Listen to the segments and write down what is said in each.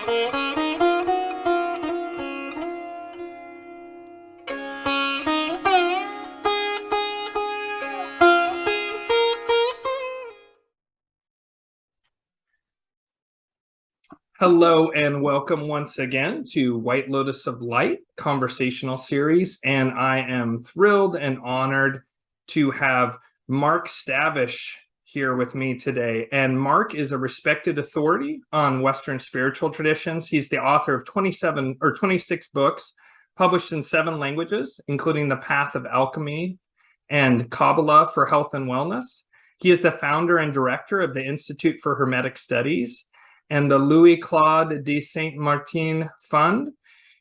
Hello and welcome once again to White Lotus of Light conversational series. And I am thrilled and honored to have Mark Stavish here with me today. And Mark is a respected authority on Western spiritual traditions. He's the author of 26 books published in 7 languages, including The Path of Alchemy and Kabbalah for Health and Wellness. He is the founder and director of the Institute for Hermetic Studies and the Louis-Claude de Saint-Martin Fund.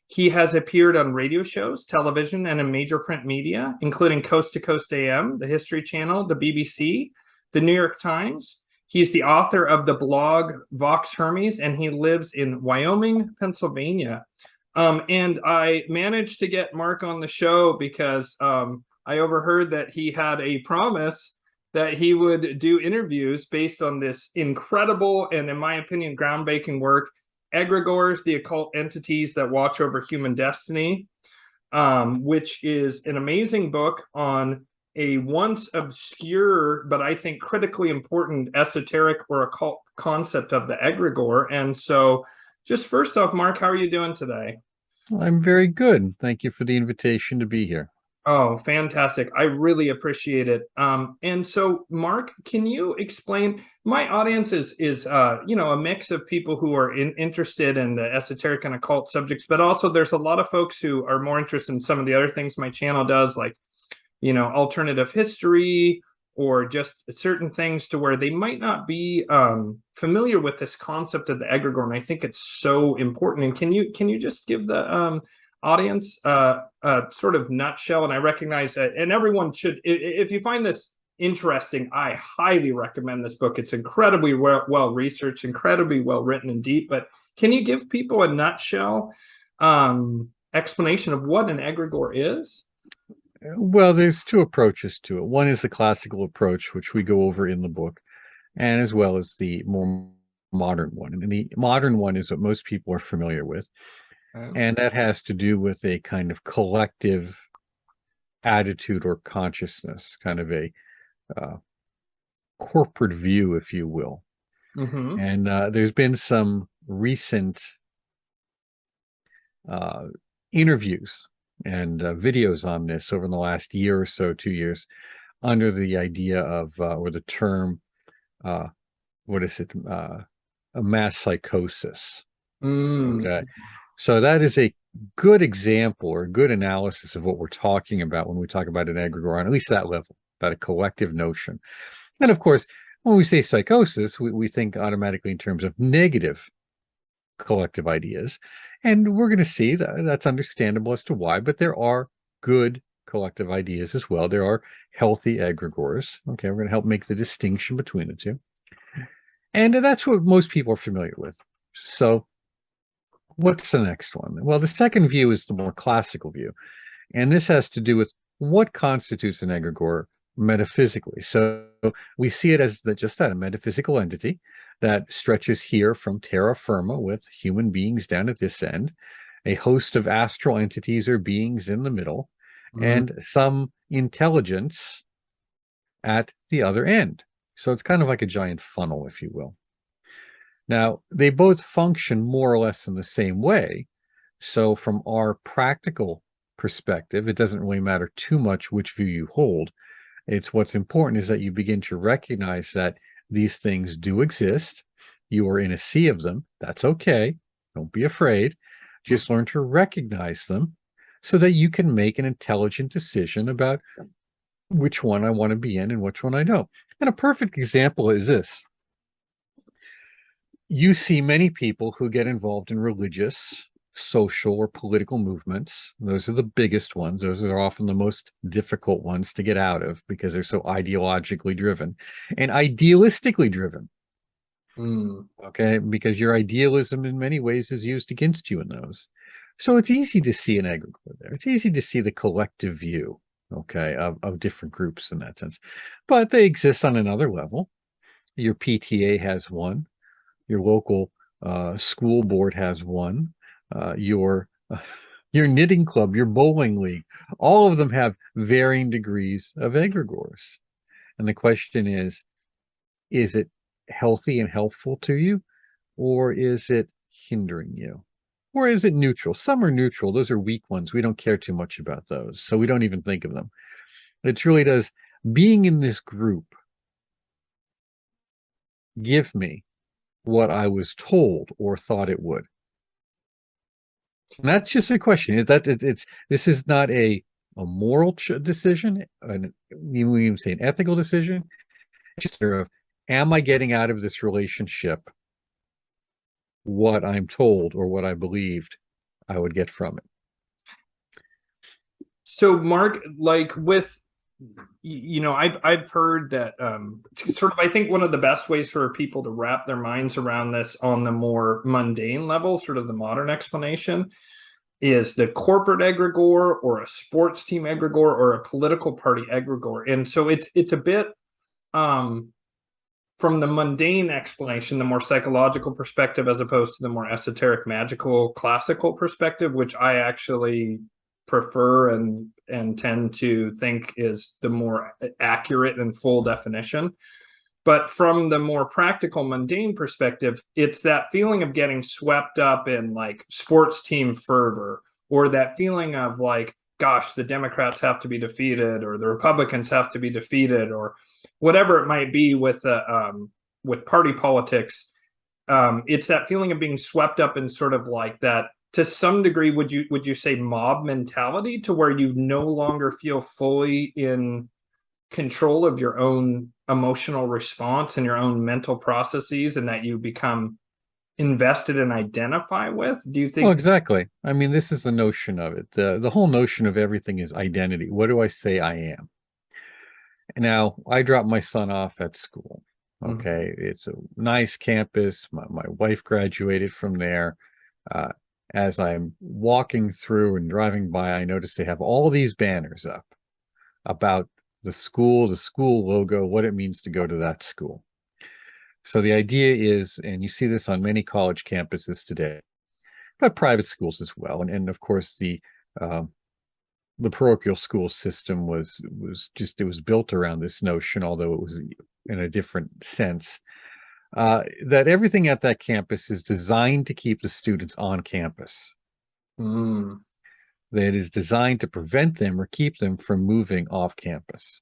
He has appeared on radio shows, television, and in major print media, including Coast to Coast AM, the History Channel, the BBC, the New York Times. He's the author of the blog Vox Hermes, and he lives in Wyoming, Pennsylvania. And I managed to get Mark on the show because I overheard that he had a promise that he would do interviews based on this incredible and, in my opinion, groundbreaking work, Egregores, the Occult Entities That Watch Over Human Destiny, which is an amazing book on a once obscure, but I think critically important esoteric or occult concept of the Egregore. And so just first off, Mark, how are you doing today? I'm very good. Thank you for the invitation to be here. Oh, fantastic. I really appreciate it. And so, Mark, can you explain, my audience is a mix of people who are interested in the esoteric and occult subjects, but also there's a lot of folks who are more interested in some of the other things my channel does, like, alternative history or just certain things to where they might not be familiar with this concept of the egregore. And I think it's so important. And can you just give the audience sort of nutshell? And I recognize that, and everyone should, if you find this interesting, I highly recommend this book. It's incredibly well researched, incredibly well written and deep. But can you give people a nutshell explanation of what an egregore is? Well, there's 2 approaches to it. One is the classical approach, which we go over in the book, and as well as the more modern one. And the modern one is what most people are familiar with. And that has to do with a kind of collective attitude or consciousness, kind of a corporate view, if you will. Mm-hmm. And there's been some recent interviews and videos on this over the last year or so, 2 years, under the idea of, or the term, a mass psychosis. Okay. So that is a good example or a good analysis of what we're talking about when we talk about an egregore, on at least that level, about a collective notion. And of course, when we say psychosis, we think automatically in terms of negative collective ideas. And we're going to see that that's understandable as to why, but there are good collective ideas as well. There are healthy egregores. Okay, we're going to help make the distinction between the two. And that's what most people are familiar with. So what's the next one? Well, the second view is the more classical view. And this has to do with what constitutes an egregore metaphysically. So we see it as just that, a metaphysical entity that stretches here from terra firma with human beings down at this end, a host of astral entities or beings in the middle, and some intelligence at the other end. So it's kind of like a giant funnel, if you will. Now, they both function more or less in the same way. So from our practical perspective, it doesn't really matter too much which view you hold. It's what's important is that you begin to recognize that these things do exist. You are in a sea of them. That's okay. Don't be afraid. Just learn to recognize them so that you can make an intelligent decision about which one I want to be in and which one I don't. And a perfect example is this. You see many people who get involved in religious, social, or political movements. Those are the biggest ones. Those are often the most difficult ones to get out of because they're so ideologically driven and idealistically driven. Okay, because your idealism in many ways is used against you in those. So it's easy to see an egregore there. It's easy to see the collective view, okay, of different groups in that sense. But they exist on another level. Your PTA has one. Your local school board has one, your your knitting club, your bowling league, all of them have varying degrees of egregores. And the question is it healthy and helpful to you, or is it hindering you? Or is it neutral? Some are neutral. Those are weak ones. We don't care too much about those, so we don't even think of them. It really does. Being in this group give me what I was told or thought it would. And that's just a question. This is not a moral decision, and we even say an ethical decision. It's just of, am I getting out of this relationship what I'm told or what I believed I would get from it? So, Mark, like with, I've heard that sort of, I think one of the best ways for people to wrap their minds around this on the more mundane level, sort of the modern explanation, is the corporate egregore or a sports team egregore or a political party egregore. And so it's a bit from the mundane explanation, the more psychological perspective, as opposed to the more esoteric, magical, classical perspective, which I actually prefer and tend to think is the more accurate and full definition. But from the more practical, mundane perspective, it's that feeling of getting swept up in like sports team fervor, or that feeling of like, gosh, the Democrats have to be defeated, or the Republicans have to be defeated, or whatever it might be with party politics. It's that feeling of being swept up in sort of like that. To some degree, would you say mob mentality, to where you no longer feel fully in control of your own emotional response and your own mental processes, and that you become invested and identify with? Do you think? Well, exactly. I mean, this is the notion of it. The whole notion of everything is identity. What do I say I am? Now, I dropped my son off at school. Okay. It's a nice campus. My wife graduated from there. As I'm walking through and driving by, I noticed they have all these banners up about the school logo, what it means to go to that school. So the idea is, and you see this on many college campuses today, but private schools as well. And of course, the parochial school system was built around this notion, although it was in a different sense, that everything at that campus is designed to keep the students on campus. That is designed to prevent them or keep them from moving off campus.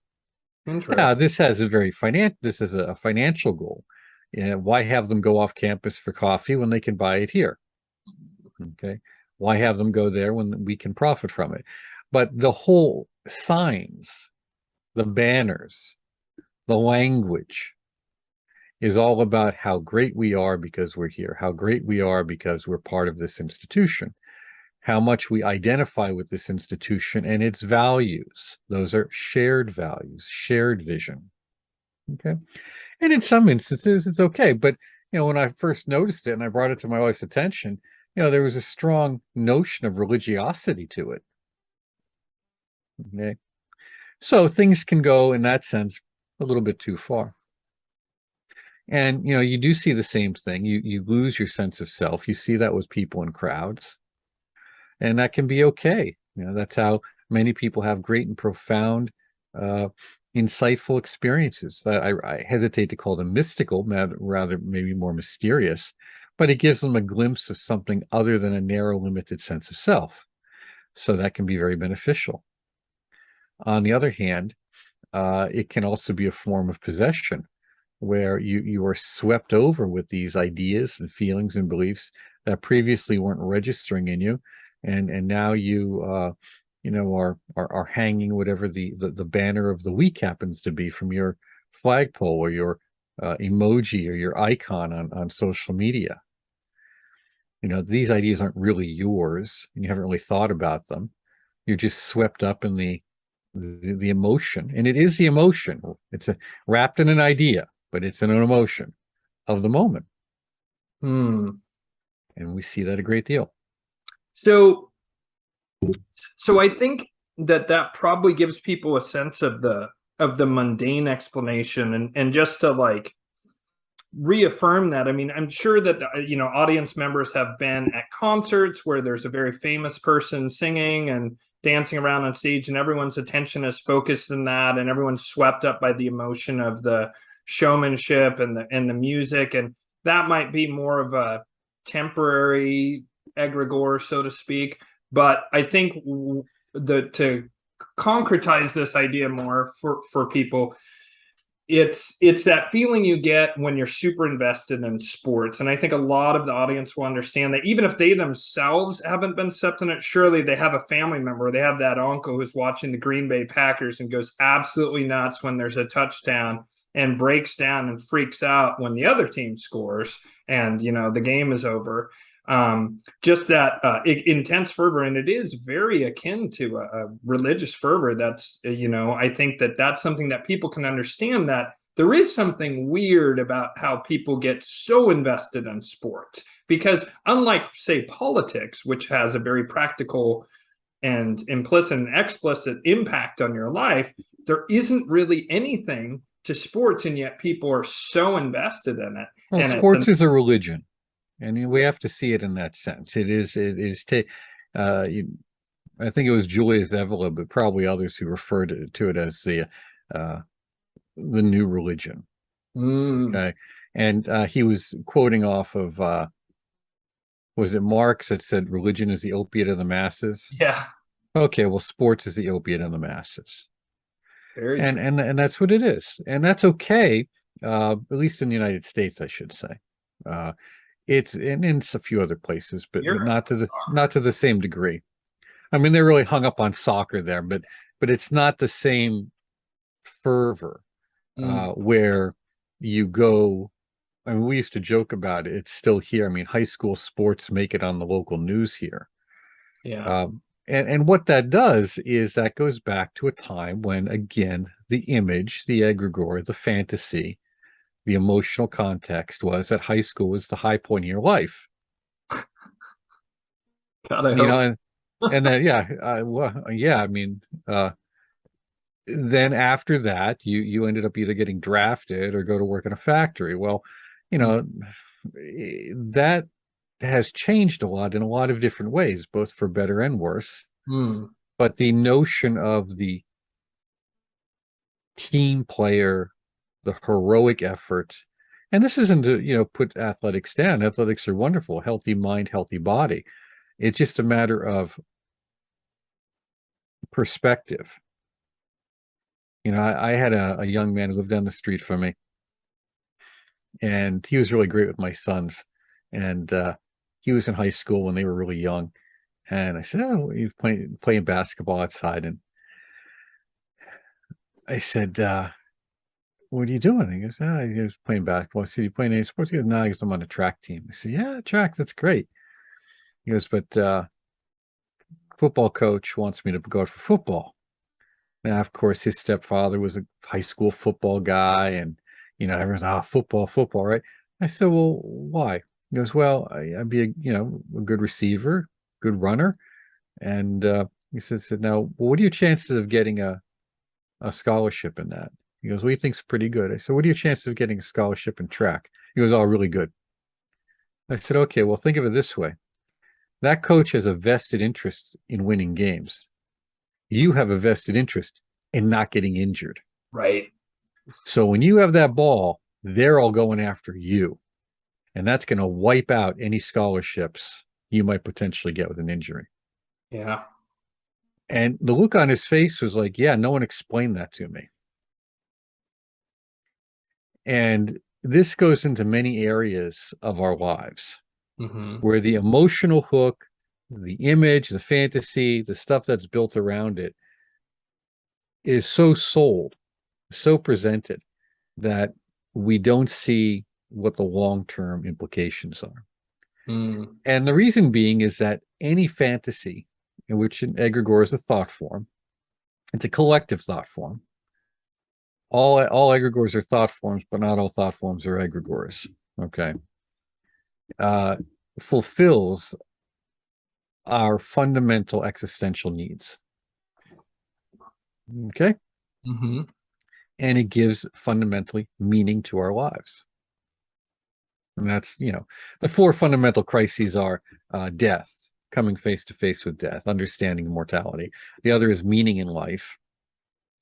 Now, this has a financial goal. Why have them go off campus for coffee when they can buy it here? Okay. Why have them go there when we can profit from it? But the whole signs, the banners, the language is all about how great we are because we're here, how great we are because we're part of this institution, how much we identify with this institution and its values. Those are shared values, shared vision. Okay. And in some instances, it's okay. But, when I first noticed it and I brought it to my wife's attention, there was a strong notion of religiosity to it. Okay. So things can go, in that sense, a little bit too far. And, you do see the same thing. You lose your sense of self. You see that with people in crowds. And that can be okay. That's how many people have great and profound, insightful experiences. I hesitate to call them mystical, rather maybe more mysterious, but it gives them a glimpse of something other than a narrow, limited sense of self. So that can be very beneficial. On the other hand, it can also be a form of possession, where you are swept over with these ideas and feelings and beliefs that previously weren't registering in you, and now you are hanging whatever the banner of the week happens to be from your flagpole or your emoji or your icon on social media. These ideas aren't really yours, and you haven't really thought about them. You're just swept up in the emotion, and it is the emotion. It's wrapped in an idea, but it's an emotion of the moment. And we see that a great deal. So I think that probably gives people a sense of the mundane explanation, and just to like reaffirm that. I mean, I'm sure that audience members have been at concerts where there's a very famous person singing and dancing around on stage, and everyone's attention is focused in that, and everyone's swept up by the emotion of the showmanship and the music, and that might be more of a temporary egregore, so to speak. But I think to concretize this idea more for people, it's that feeling you get when you're super invested in sports. And I think a lot of the audience will understand that even if they themselves haven't been stepped in it, surely they have a family member, they have that uncle who's watching the Green Bay Packers and goes absolutely nuts when there's a touchdown, and breaks down and freaks out when the other team scores and the game is over. Just that intense fervor, and it is very akin to a religious fervor. That's I think that's something that people can understand, that there is something weird about how people get so invested in sports, because unlike, say, politics, which has a very practical and implicit and explicit impact on your life, there isn't really anything to sports, and yet people are so invested in it. Well, and sports is a religion, and we have to see it in that sense. I think it was Julius Evola, but probably others who referred to it as the new religion. Okay, and he was quoting off of was it Marx that said religion is the opiate of the masses? Yeah. Okay, well, sports is the opiate of the masses. Very and true. and that's what it is, and that's okay. At least in the United States, I should say. It's in a few other places, but not to the same degree. I mean, they're really hung up on soccer there, but it's not the same fervor where you go. I mean, we used to joke about it. It's still here. I mean, high school sports make it on the local news here. Yeah. And what that does is that goes back to a time when, again, the image, the egregore, the fantasy, the emotional context was that high school was the high point of your life. God, I hope. And then, I mean, then after that, you ended up either getting drafted or go to work in a factory. Well, that has changed a lot in a lot of different ways, both for better and worse. But the notion of the team player, the heroic effort, and this isn't to put athletics down. Athletics are wonderful. Healthy mind, healthy body. It's just a matter of perspective. I had a young man who lived down the street from me, and he was really great with my sons. And he was in high school when they were really young. And I said, "Oh, you're playing basketball outside." And I said, "What are you doing?" He goes, he was playing basketball. I said, "You playing any sports?" He goes, "No, I guess I'm on a track team." I said, "Yeah, track, that's great." He goes, "But football coach wants me to go out for football." Now, of course, his stepfather was a high school football guy, and everyone's, football, right? I said, "Well, why?" He goes, "Well, I'd be a good receiver, good runner." And he said, "Now, what are your chances of getting a scholarship in that?" He goes, "What do you think's pretty good?" I said, "What are your chances of getting a scholarship in track?" He goes, "Oh, really good." I said, "Okay, well, think of it this way. That coach has a vested interest in winning games. You have a vested interest in not getting injured. Right. So when you have that ball, they're all going after you. And that's going to wipe out any scholarships you might potentially get with an injury." Yeah. And the look on his face was like, yeah, no one explained that to me. And this goes into many areas of our lives where the emotional hook, the image, the fantasy, the stuff that's built around it is so sold, so presented, that we don't see what the long-term implications are. And the reason being is that any fantasy, in which an egregore is a thought form, it's a collective thought form. All egregores are thought forms, but not all thought forms are egregores. Okay. Fulfills our fundamental existential needs. Okay. And it gives fundamentally meaning to our lives. And that's, the four fundamental crises are death, coming face to face with death, understanding mortality. The other is meaning in life.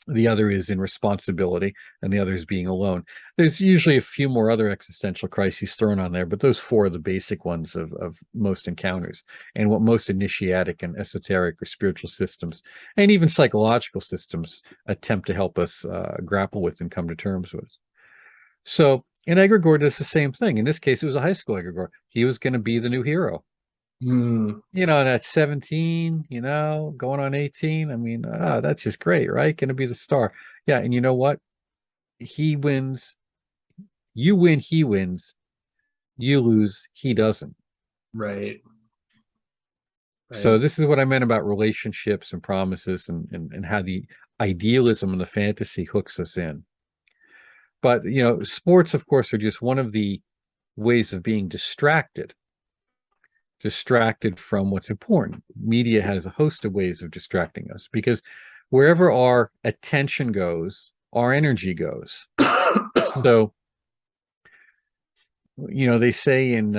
The other is in responsibility, and the other is being alone. There's usually a few more other existential crises thrown on there, but those four are the basic ones of most encounters, and what most initiatic and esoteric or spiritual systems, and even psychological systems, attempt to help us grapple with and come to terms with. So an Egregore does the same thing. In this case, it was a high school Egregore. He was going to be the new hero. That's 17, going on 18. I mean, that's just great, right? Going to be the star. Yeah. And you know what? He wins. You win, he wins. You lose, he doesn't. Right. So this is what I meant about relationships and promises and how the idealism and the fantasy hooks us in. But, sports, of course, are just one of the ways of being distracted from what's important. Media has a host of ways of distracting us because wherever our attention goes, our energy goes. So, they say in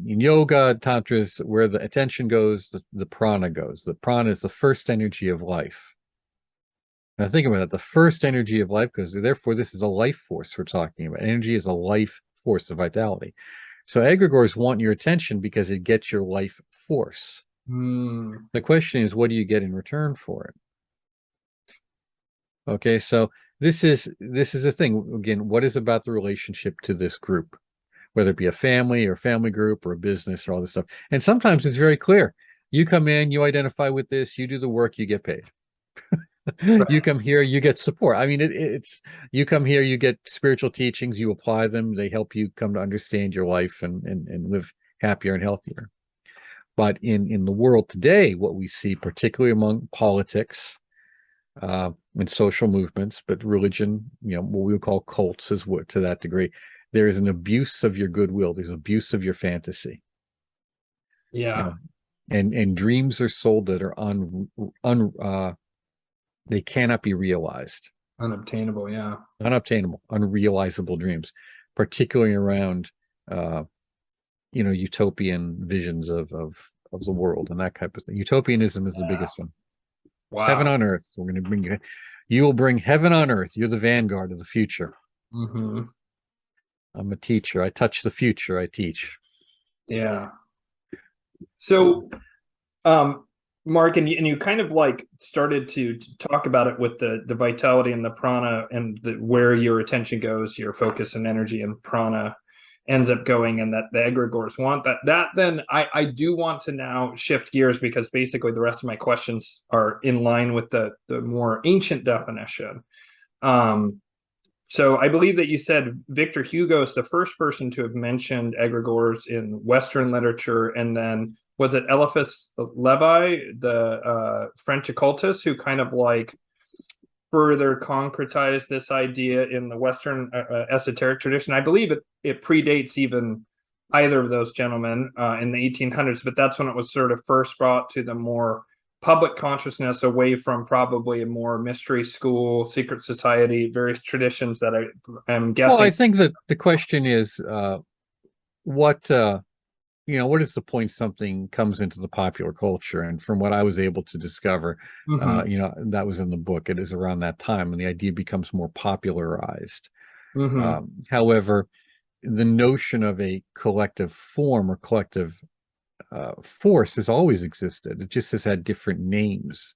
yoga, tantras, where the attention goes, the prana goes. The prana is the first energy of life. Now think about it. The first energy of life goes, therefore, this is a life force we're talking about. Energy is a life force of vitality. So egregores want your attention because it gets your life force. The question is, what do you get in return for it? Okay, so this is a thing. Again, what is about the relationship to this group, whether it be a family or family group or a business or all this stuff. And sometimes it's very clear. You come in, you identify with this, you do the work, you get paid. Right. You come here, you get support. I mean, it's you come here, you get spiritual teachings, you apply them, they help you come to understand your life and live happier and healthier. But in the world today, what we see, particularly among politics and social movements, but religion, what we would call cults is what to that degree, there is an abuse of your goodwill. There's abuse of your fantasy. Yeah. And dreams are sold that are they cannot be realized. Unobtainable, yeah. Unobtainable, unrealizable dreams, particularly around, utopian visions of the world and that type of thing. Utopianism is the biggest one. Wow. Heaven on earth. We're going to bring you. You will bring heaven on earth. You're the vanguard of the future. I'm a teacher. I touch the future. I teach. Yeah. So, Mark, and you kind of like started to talk about it with the vitality and the prana and where your attention goes, your focus and energy and prana ends up going, and that the egregores want that. Then I do want to now shift gears because basically the rest of my questions are in line with the more ancient definition. So I believe that you said Victor Hugo is the first person to have mentioned egregores in Western literature, and then was it Eliphas Levi, the French occultist, who kind of like further concretized this idea in the Western esoteric tradition? I believe it predates even either of those gentlemen in the 1800s, but that's when it was sort of first brought to the more public consciousness, away from probably a more mystery school, secret society, various traditions that I am guessing. Well, I think that the question is, what is the point something comes into the popular culture? And from what I was able to discover, that was in the book. It is around that time, and the idea becomes more popularized. However, the notion of a collective form or collective force has always existed. It just has had different names.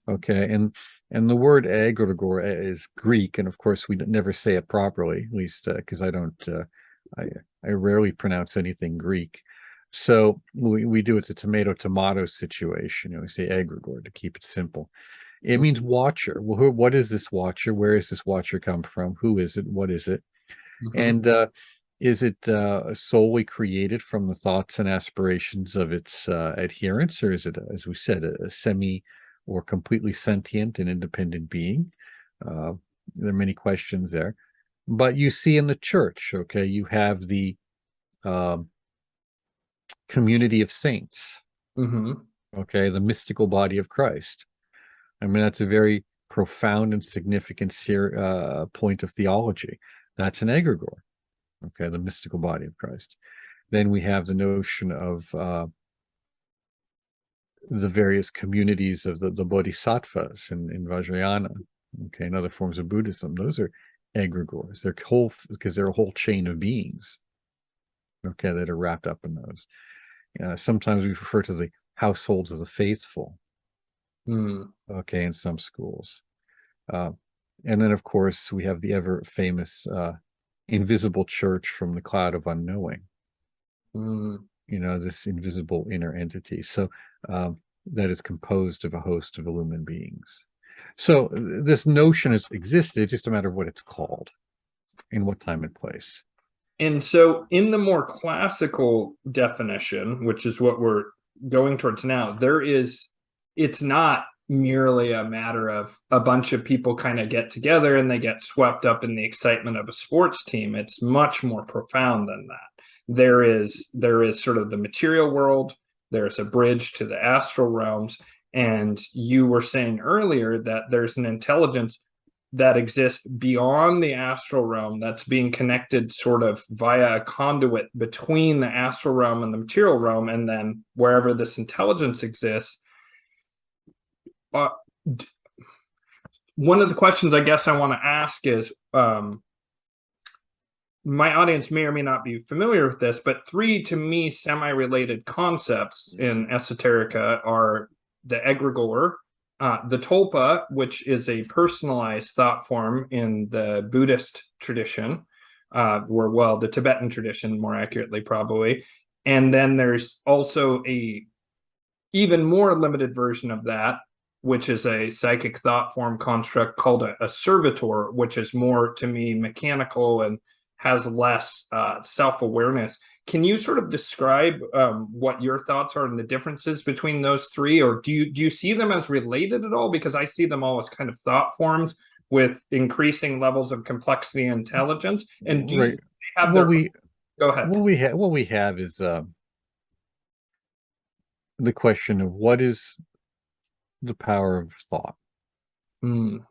Okay, and the word egregore is Greek, and of course we never say it properly, at least because I don't. I rarely pronounce anything Greek. So we do, it's a tomato situation. We say egregore to keep it simple. It means watcher. Well, what is this watcher? Where is this watcher come from? Who is it? What is it? And is it solely created from the thoughts and aspirations of its adherents, or is it, as we said, a semi or completely sentient and independent being? There are many questions there. But you see in the church, okay, you have the community of saints, okay, the mystical body of Christ. I mean, that's a very profound and significant point of theology. That's an egregore. Okay, the mystical body of Christ. Then we have the notion of the various communities of the bodhisattvas in Vajrayana, okay, and other forms of Buddhism. Those are egregores. They're whole, because they're a whole chain of beings, okay, that are wrapped up in those. Sometimes we refer to the households of the faithful, okay, in some schools. And then, of course, we have the ever famous invisible church from the cloud of unknowing. This invisible inner entity. So that is composed of a host of illumined beings. So this notion has existed, it's just a matter of what it's called, in what time and place. And so in the more classical definition, which is what we're going towards now, it's not merely a matter of a bunch of people kind of get together and they get swept up in the excitement of a sports team. It's much more profound than that. There is sort of the material world, there's a bridge to the astral realms, and you were saying earlier that there's an intelligence that exists beyond the astral realm that's being connected sort of via a conduit between the astral realm and the material realm, and then wherever this intelligence exists. One of the questions I guess I want to ask is, my audience may or may not be familiar with this, but 3, to me, semi-related concepts in Esoterica are the Egregore, the Tulpa, which is a personalized thought form in the Buddhist tradition, the Tibetan tradition, more accurately, probably. And then there's also a even more limited version of that, which is a psychic thought form construct called a servitor, which is more, to me, mechanical and has less self-awareness. Can you sort of describe what your thoughts are and the differences between those 3, or do you see them as related at all? Because I see them all as kind of thought forms with increasing levels of complexity and intelligence. And do you have go ahead. What we have is the question of what is the power of thought. Okay.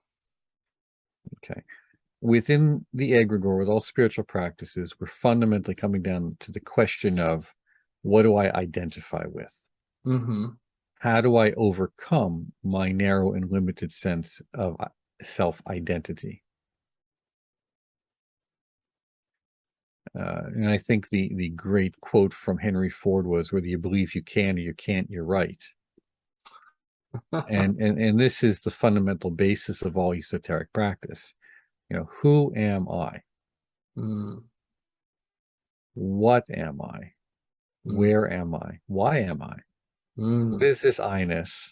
Within the egregore, with all spiritual practices, we're fundamentally coming down to the question of, what do I identify with? How do I overcome my narrow and limited sense of self-identity? And I think the great quote from Henry Ford was, whether you believe you can or you can't, you're right. and this is the fundamental basis of all esoteric practice. Who am I? What am I? Where am I? Why am I? What is this I-ness?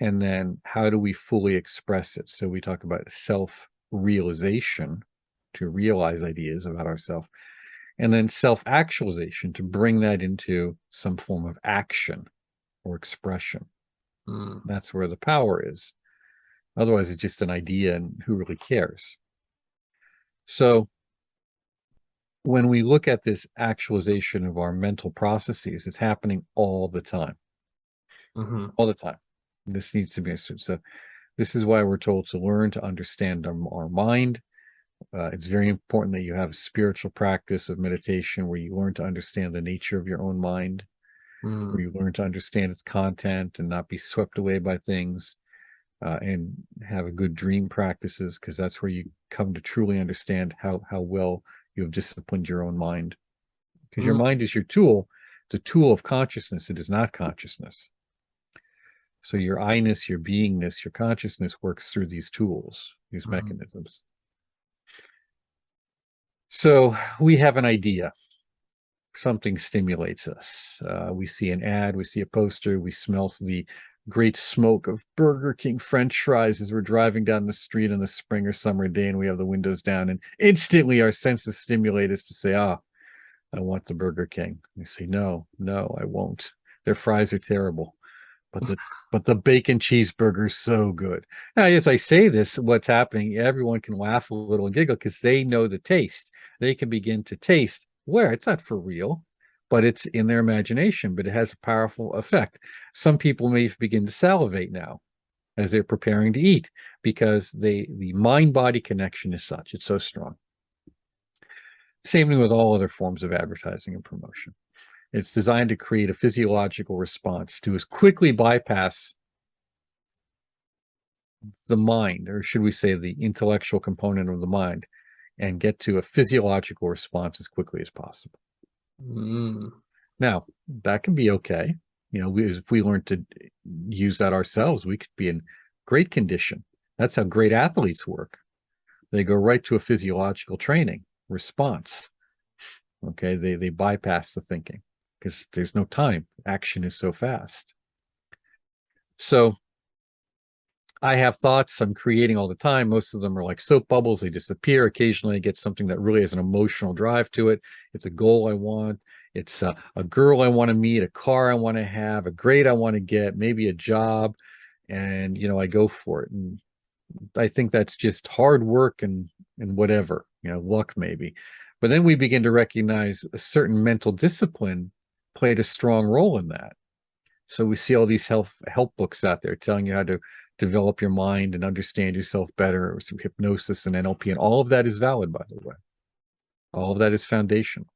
And then how do we fully express it? So we talk about self-realization, to realize ideas about ourselves, and then self-actualization, to bring that into some form of action or expression. That's where the power is. Otherwise, it's just an idea, and who really cares? So when we look at this actualization of our mental processes, it's happening all the time. All the time. This needs to be understood. So this is why we're told to learn to understand our mind. It's very important that you have a spiritual practice of meditation where you learn to understand the nature of your own mind, where you learn to understand its content and not be swept away by things, and have a good dream practices, because that's where you come to truly understand how well you have disciplined your own mind. Because your mind is your tool. It's a tool of consciousness. It is not consciousness. So your I-ness, your beingness, your consciousness works through these tools, these mechanisms. So we have an idea. Something stimulates us. We see an ad, we see a poster, we smell the great smoke of Burger King French fries as we're driving down the street on the spring or summer day, and we have the windows down, and instantly our senses stimulate us to say, I want the Burger King. We say, no, I won't. Their fries are terrible. But the bacon cheeseburger is so good. Now, as I say this, what's happening, everyone can laugh a little and giggle because they know the taste. They can begin to taste where it's not for real, but it's in their imagination, but it has a powerful effect. Some people may begin to salivate now as they're preparing to eat, because the mind-body connection is such, it's so strong. Same thing with all other forms of advertising and promotion. It's designed to create a physiological response to as quickly bypass the mind, or should we say the intellectual component of the mind, and get to a physiological response as quickly as possible. Now, that can be okay. If we learn to use that ourselves, we could be in great condition. That's how great athletes work. They go right to a physiological training response. Okay, they bypass the thinking because there's no time. Action is so fast. So I have thoughts I'm creating all the time. Most of them are like soap bubbles. They disappear. Occasionally I get something that really has an emotional drive to it. It's a goal I want. It's a girl I want to meet, a car I want to have, a grade I want to get, maybe a job. And, I go for it. And I think that's just hard work and whatever, luck maybe. But then we begin to recognize a certain mental discipline played a strong role in that. So we see all these help books out there telling you how to develop your mind and understand yourself better, or some hypnosis and NLP, and all of that is valid, by the way. All of that is foundational.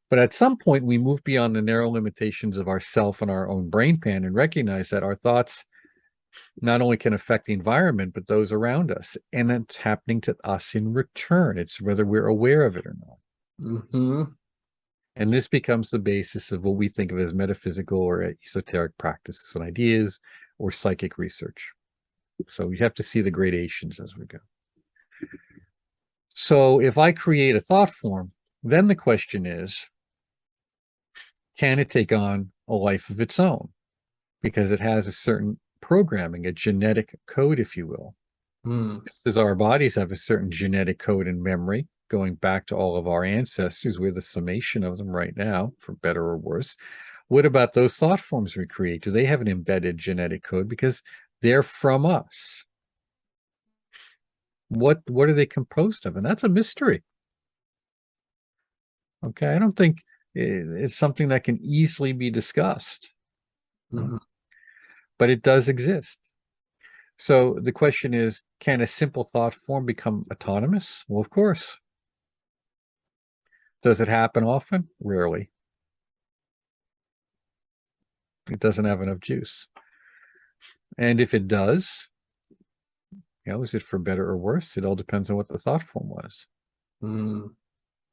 But at some point, we move beyond the narrow limitations of ourself and our own brain pan and recognize that our thoughts not only can affect the environment, but those around us. And it's happening to us in return. It's whether we're aware of it or not. And this becomes the basis of what we think of as metaphysical or esoteric practices and ideas or psychic research. So we have to see the gradations as we go. So if I create a thought form, then the question is, can it take on a life of its own? Because it has a certain programming, a genetic code, if you will. Just as our bodies have a certain genetic code and memory, going back to all of our ancestors, we're the summation of them right now, for better or worse. What about those thought forms we create? Do they have an embedded genetic code? Because they're from us. What are they composed of? And that's a mystery. Okay, I don't think it's something that can easily be discussed. But it does exist. So the question is, can a simple thought form become autonomous? Well, of course. Does it happen often? Rarely. It doesn't have enough juice. And if it does, is it for better or worse? It all depends on what the thought form was.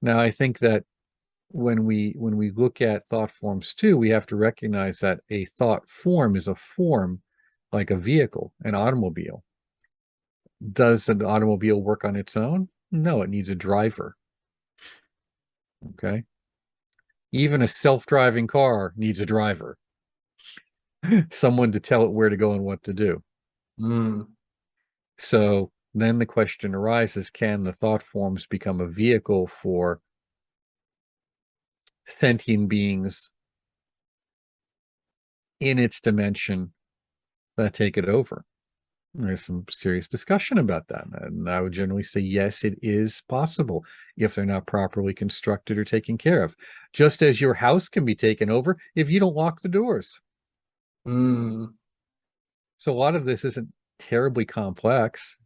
Now, I think that when we look at thought forms too, we have to recognize that a thought form is a form like a vehicle, an automobile. Does an automobile work on its own? No, it needs a driver. Okay. Even a self-driving car needs a driver. Someone to tell it where to go and what to do. So then the question arises, can the thought forms become a vehicle for sentient beings in its dimension that take it over? There's some serious discussion about that. And I would generally say, yes, it is possible if they're not properly constructed or taken care of. Just as your house can be taken over if you don't lock the doors. So a lot of this isn't terribly complex.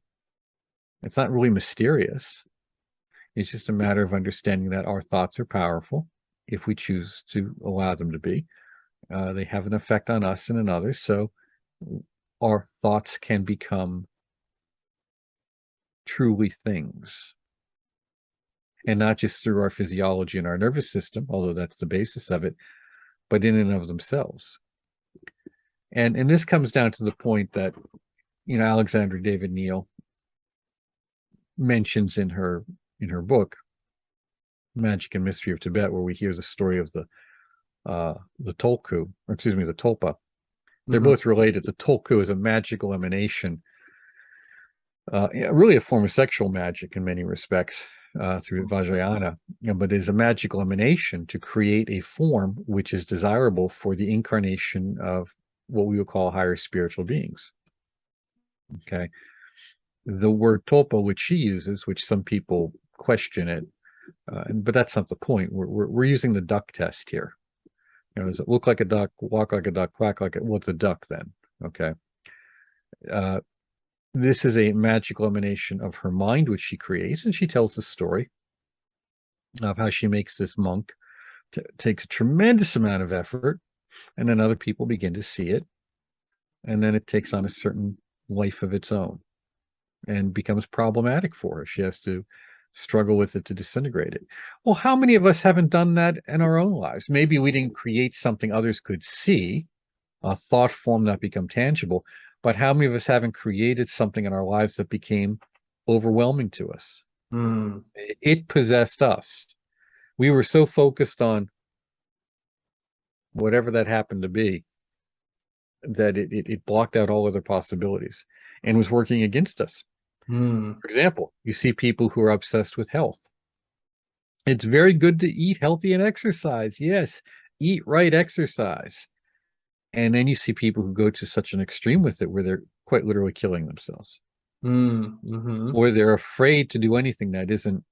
It's not really mysterious. It's just a matter of understanding that our thoughts are powerful if we choose to allow them to be. They have an effect on us and on others. So our thoughts can become truly things. And not just through our physiology and our nervous system, although that's the basis of it, but in and of themselves. And this comes down to the point that, Alexandra David Neal mentions in her book, Magic and Mystery of Tibet, where we hear the story of the Tulku, or excuse me, the Tulpa. They're both related. The Tulku is a magical emanation, really a form of sexual magic in many respects, through Vajrayana, but is a magical emanation to create a form which is desirable for the incarnation of what we would call higher spiritual beings. Okay. The word tulpa, which she uses, which some people question it, but that's not the point. We're using the duck test here. Does it look like a duck, walk like a duck, quack like it? What's a duck then? Okay. This is a magical emanation of her mind, which she creates, and she tells the story. of how she makes this monk takes a tremendous amount of effort, and then other people begin to see it, and then it takes on a certain life of its own and becomes problematic for her. She has to struggle with it to disintegrate it. Well, how many of us haven't done that in our own lives? Maybe we didn't create something others could see, a thought form that become tangible, but how many of us haven't created something in our lives that became overwhelming to us? It possessed us. We were so focused on whatever that happened to be that it blocked out all other possibilities and was working against us. For example, you see people who are obsessed with health. It's very good to eat healthy and exercise. Yes, eat right, exercise. And then you see people who go to such an extreme with it where they're quite literally killing themselves. Or they're afraid to do anything that isn't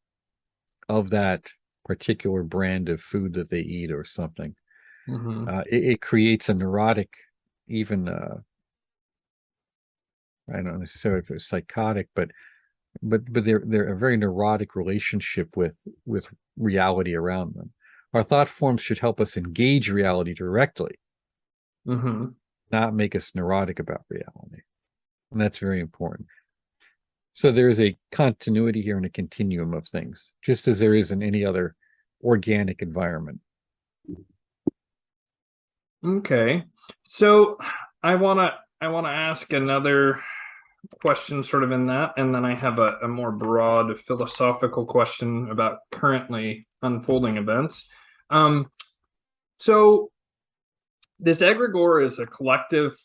of that particular brand of food that they eat or something. It creates a neurotic, even I don't necessarily if it's psychotic, but they're a very neurotic relationship with reality around them. Our thought forms should help us engage reality directly, not make us neurotic about reality, and that's very important. So there is a continuity here and a continuum of things, just as there is in any other organic environment. Okay, so I wanna ask another question sort of in that, and then I have a more broad philosophical question about currently unfolding events. So this egregore is a collective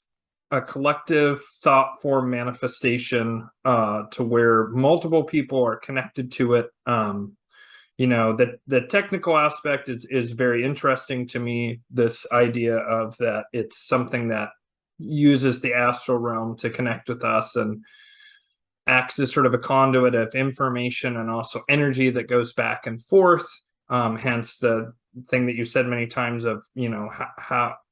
thought form manifestation to where multiple people are connected to it. The technical aspect is very interesting to me, this idea of that it's something that uses the astral realm to connect with us and acts as sort of a conduit of information and also energy that goes back and forth. Hence the thing that you said many times of,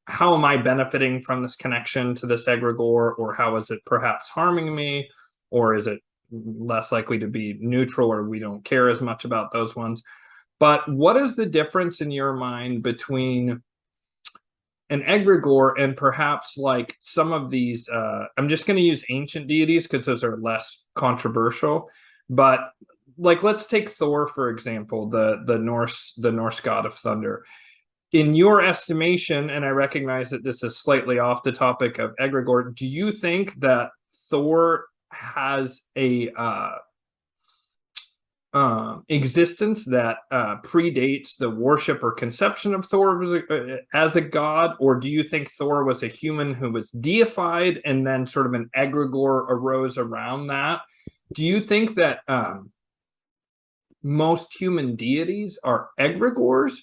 how am I benefiting from this connection to this egregore, or how is it perhaps harming me, or is it less likely to be neutral, or we don't care as much about those ones. But what is the difference in your mind between an egregore and perhaps like some of these, I'm just going to use ancient deities because those are less controversial, but like let's take Thor for example, the Norse god of thunder. In your estimation, and I recognize that this is slightly off the topic of egregore, do you think that Thor has a existence that predates the worship or conception of Thor as a god, or do you think Thor was a human who was deified and then sort of an egregore arose around that? Do you think that most human deities are egregores,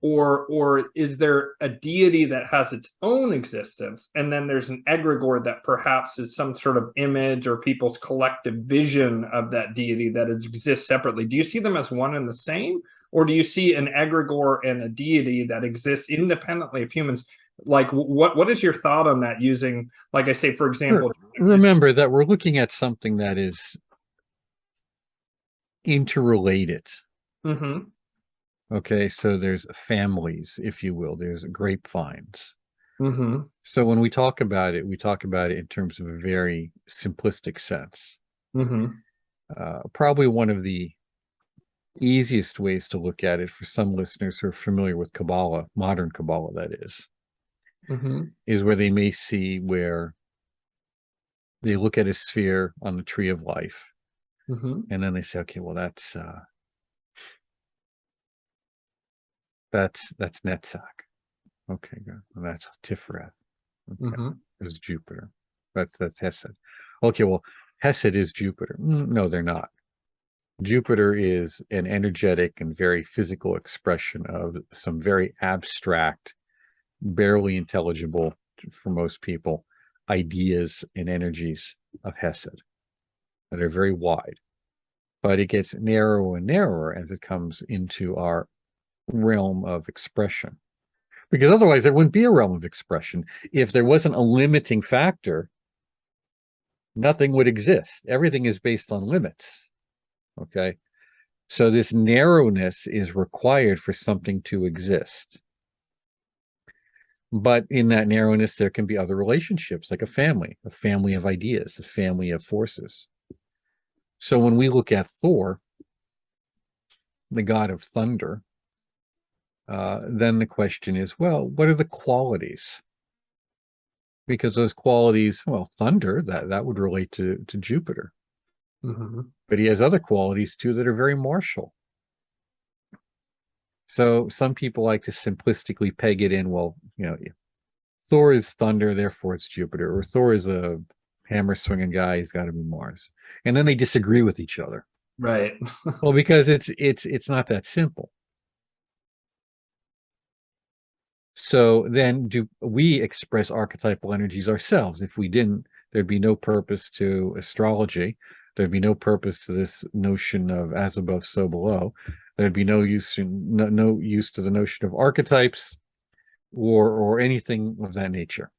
or is there a deity that has its own existence and then there's an egregore that perhaps is some sort of image or people's collective vision of that deity that exists separately? Do you see them as one and the same, or do you see an egregore and a deity that exists independently of humans? Like what is your thought on that, using, like I say, for example, remember that we're looking at something that is interrelated. Okay, so there's families, if you will. There's grapevines. So when we talk about it in terms of a very simplistic sense. Probably one of the easiest ways to look at it for some listeners who are familiar with Kabbalah, modern Kabbalah that is where they may see where they look at a sphere on the tree of life, and then they say, okay, well, that's Netzach. Okay, good. Well, that's Tiferet. Okay. It's Jupiter. That's Hesed. Okay, well, Hesed is Jupiter. No, they're not. Jupiter is an energetic and very physical expression of some very abstract, barely intelligible for most people, ideas and energies of Hesed that are very wide. But it gets narrower and narrower as it comes into our realm of expression, because otherwise there wouldn't be a realm of expression. If there wasn't a limiting factor, nothing would exist. Everything is based on limits. Okay, So this narrowness is required for something to exist. But in that narrowness, there can be other relationships, like a family of ideas, a family of forces. So when we look at Thor, the god of thunder, then the question is, well, what are the qualities? Because those qualities, well, thunder, that would relate to Jupiter. But he has other qualities too that are very martial. So some people like to simplistically peg it in, well, Thor is thunder, therefore it's Jupiter, or Thor is a hammer swinging guy, he's got to be Mars. And then they disagree with each other. Right. Well, because it's not that simple. So then do we express archetypal energies ourselves? If we didn't, there'd be no purpose to astrology. There'd be no purpose to this notion of as above, so below. There'd be no use to the notion of archetypes or anything of that nature.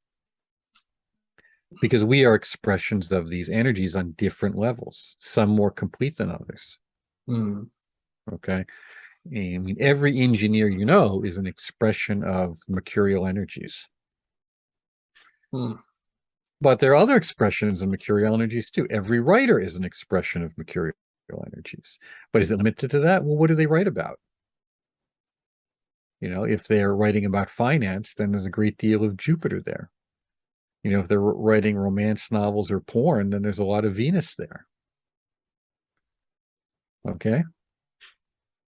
Because we are expressions of these energies on different levels, some more complete than others. Okay. I mean, every engineer is an expression of mercurial energies. But there are other expressions of mercurial energies too. Every writer is an expression of mercurial energies. But is it limited to that? Well, what do they write about? If they're writing about finance, then there's a great deal of Jupiter there. If they're writing romance novels or porn, then there's a lot of Venus there. Okay.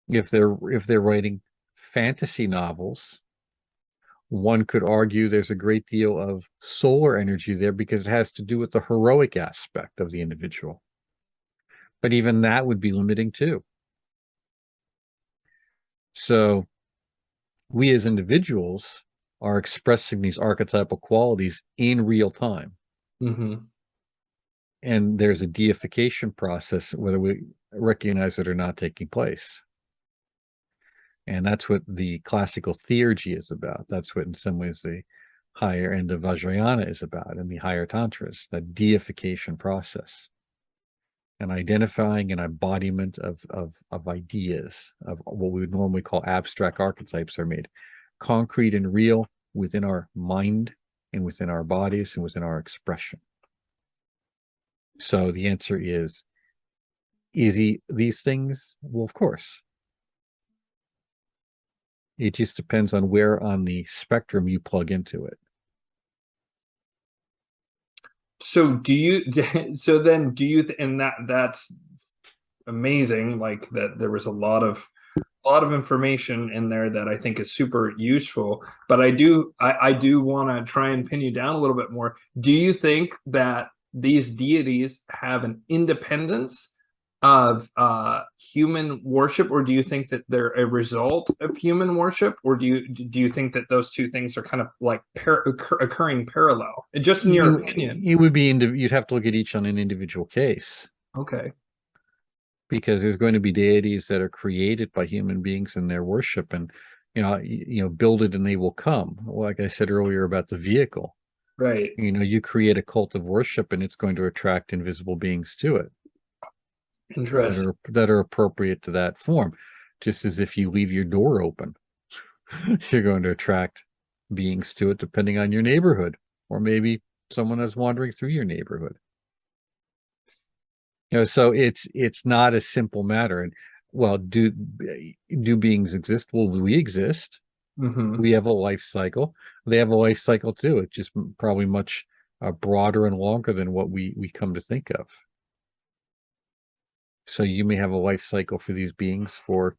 If they're writing fantasy novels, one could argue there's a great deal of solar energy there because it has to do with the heroic aspect of the individual. But even that would be limiting too. So we as individuals are expressing these archetypal qualities in real time. And there's a deification process, whether we recognize it or not, taking place. And that's what the classical theurgy is about. That's what, in some ways, the higher end of Vajrayana is about, and the higher tantras, that deification process. And identifying an embodiment of ideas, of what we would normally call abstract archetypes, are made concrete and real within our mind and within our bodies and within our expression. So the answer is he these things? Well, of course. It just depends on where on the spectrum you plug into it. So and that's amazing, like that there was a lot of information in there that I think is super useful, but I do want to try and pin you down a little bit more. Do you think that these deities have an independence of human worship, or do you think that they're a result of human worship, or do you think that those two things are kind of like occurring parallel? Just in your opinion, it would be you'd have to look at each on an individual case. Okay. Because there's going to be deities that are created by human beings in their worship, and build it and they will come. Like I said earlier about the vehicle, right? You create a cult of worship and it's going to attract invisible beings to it. Interesting. That are appropriate to that form. Just as if you leave your door open, you're going to attract beings to it depending on your neighborhood, or maybe someone is wandering through your neighborhood. So it's not a simple matter. And well, do beings exist? Well, we exist. We have a life cycle. They have a life cycle too. It's just probably much broader and longer than what we come to think of. So you may have a life cycle for these beings for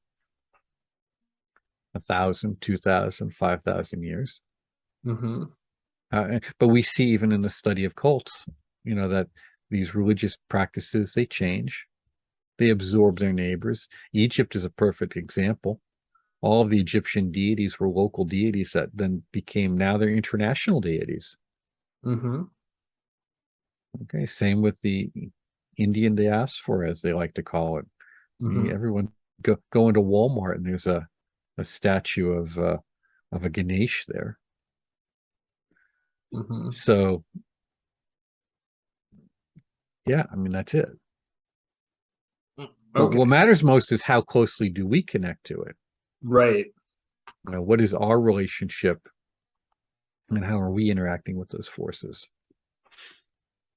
1,000, 2,000, 5,000 years. But we see even in the study of cults, that these religious practices, they change. They absorb their neighbors. Egypt is a perfect example. All of the Egyptian deities were local deities that then became, now they're international deities. Okay, same with the Indian diaspora, as they like to call it. Everyone go into Walmart and there's a statue of a Ganesh there. So yeah, I mean, that's it. Okay. What matters most is how closely do we connect to it? Right. What is our relationship and how are we interacting with those forces?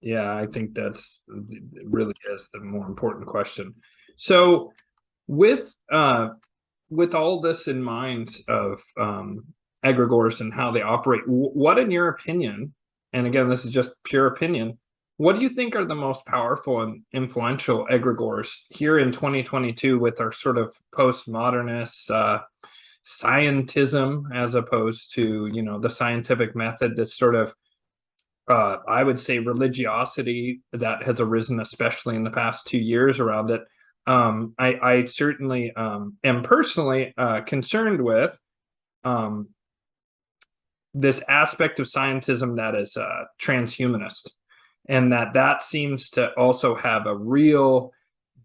Yeah, I think that's really is the more important question. So with all this in mind of egregores and how they operate, what in your opinion, and again, this is just pure opinion, what do you think are the most powerful and influential egregores here in 2022 with our sort of postmodernist scientism as opposed to, you know, the scientific method that's sort of I would say religiosity that has arisen, especially in the past 2 years around it. I certainly am personally concerned with um, this aspect of scientism that is transhumanist, and that seems to also have a real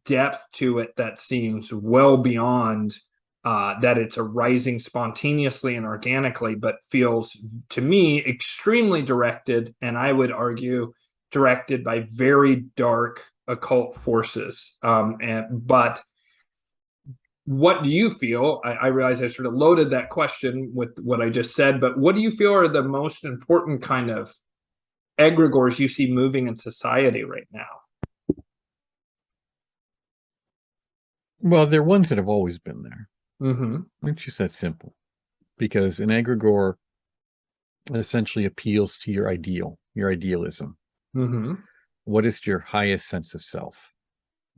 depth to it that seems well beyond that it's arising spontaneously and organically, but feels to me extremely directed, and I would argue directed by very dark occult forces. But what do you feel? I realize I sort of loaded that question with what I just said, but what do you feel are the most important kind of egregores you see moving in society right now? Well, they're ones that have always been there. Mm-hmm. It's just that simple. Because an egregore essentially appeals to your ideal, your idealism. Mm-hmm. What is your highest sense of self?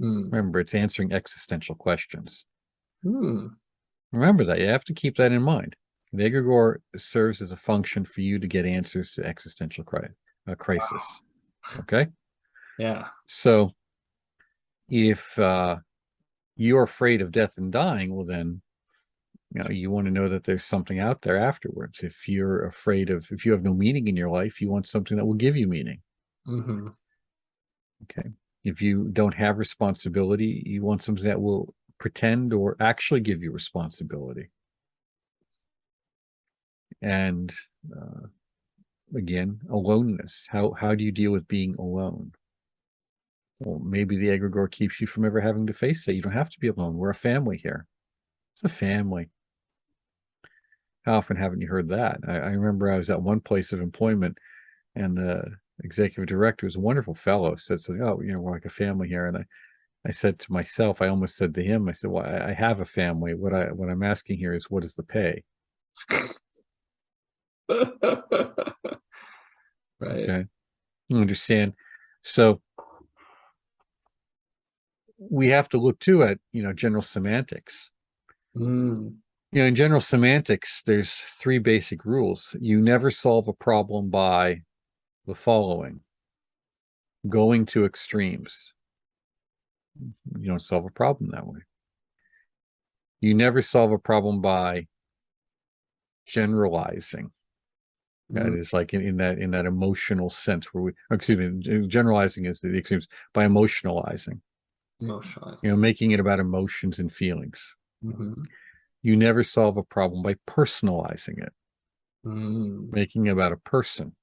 Mm. Remember, it's answering existential questions. Mm. Remember that. You have to keep that in mind. The egregore serves as a function for you to get answers to existential crisis. Wow. Okay? Yeah. So if you're afraid of death and dying, well, then you want to know that there's something out there afterwards. If you're afraid of, if you have no meaning in your life, you want something that will give you meaning. Mm-hmm. Okay. If you don't have responsibility, you want something that will pretend or actually give you responsibility. And again, aloneness. How do you deal with being alone? Well, maybe the egregore keeps you from ever having to face it. You don't have to be alone. We're a family here. It's a family. How often haven't you heard that? I remember I was at one place of employment, and the executive director was a wonderful fellow, said something, oh, we're like a family here. And I said to myself, I almost said to him, I said, well, I have a family. What I'm asking here is, what is the pay? Right. Okay. You understand? So we have to look too at, general semantics. Mm. In general semantics, there's three basic rules. You never solve a problem by the following: going to extremes. You don't solve a problem that way. You never solve a problem by generalizing. That is like in that emotional sense where generalizing is the extremes by emotionalizing. Emotionalizing. Making it about emotions and feelings. Mm-hmm. You never solve a problem by personalizing it, making it about a person.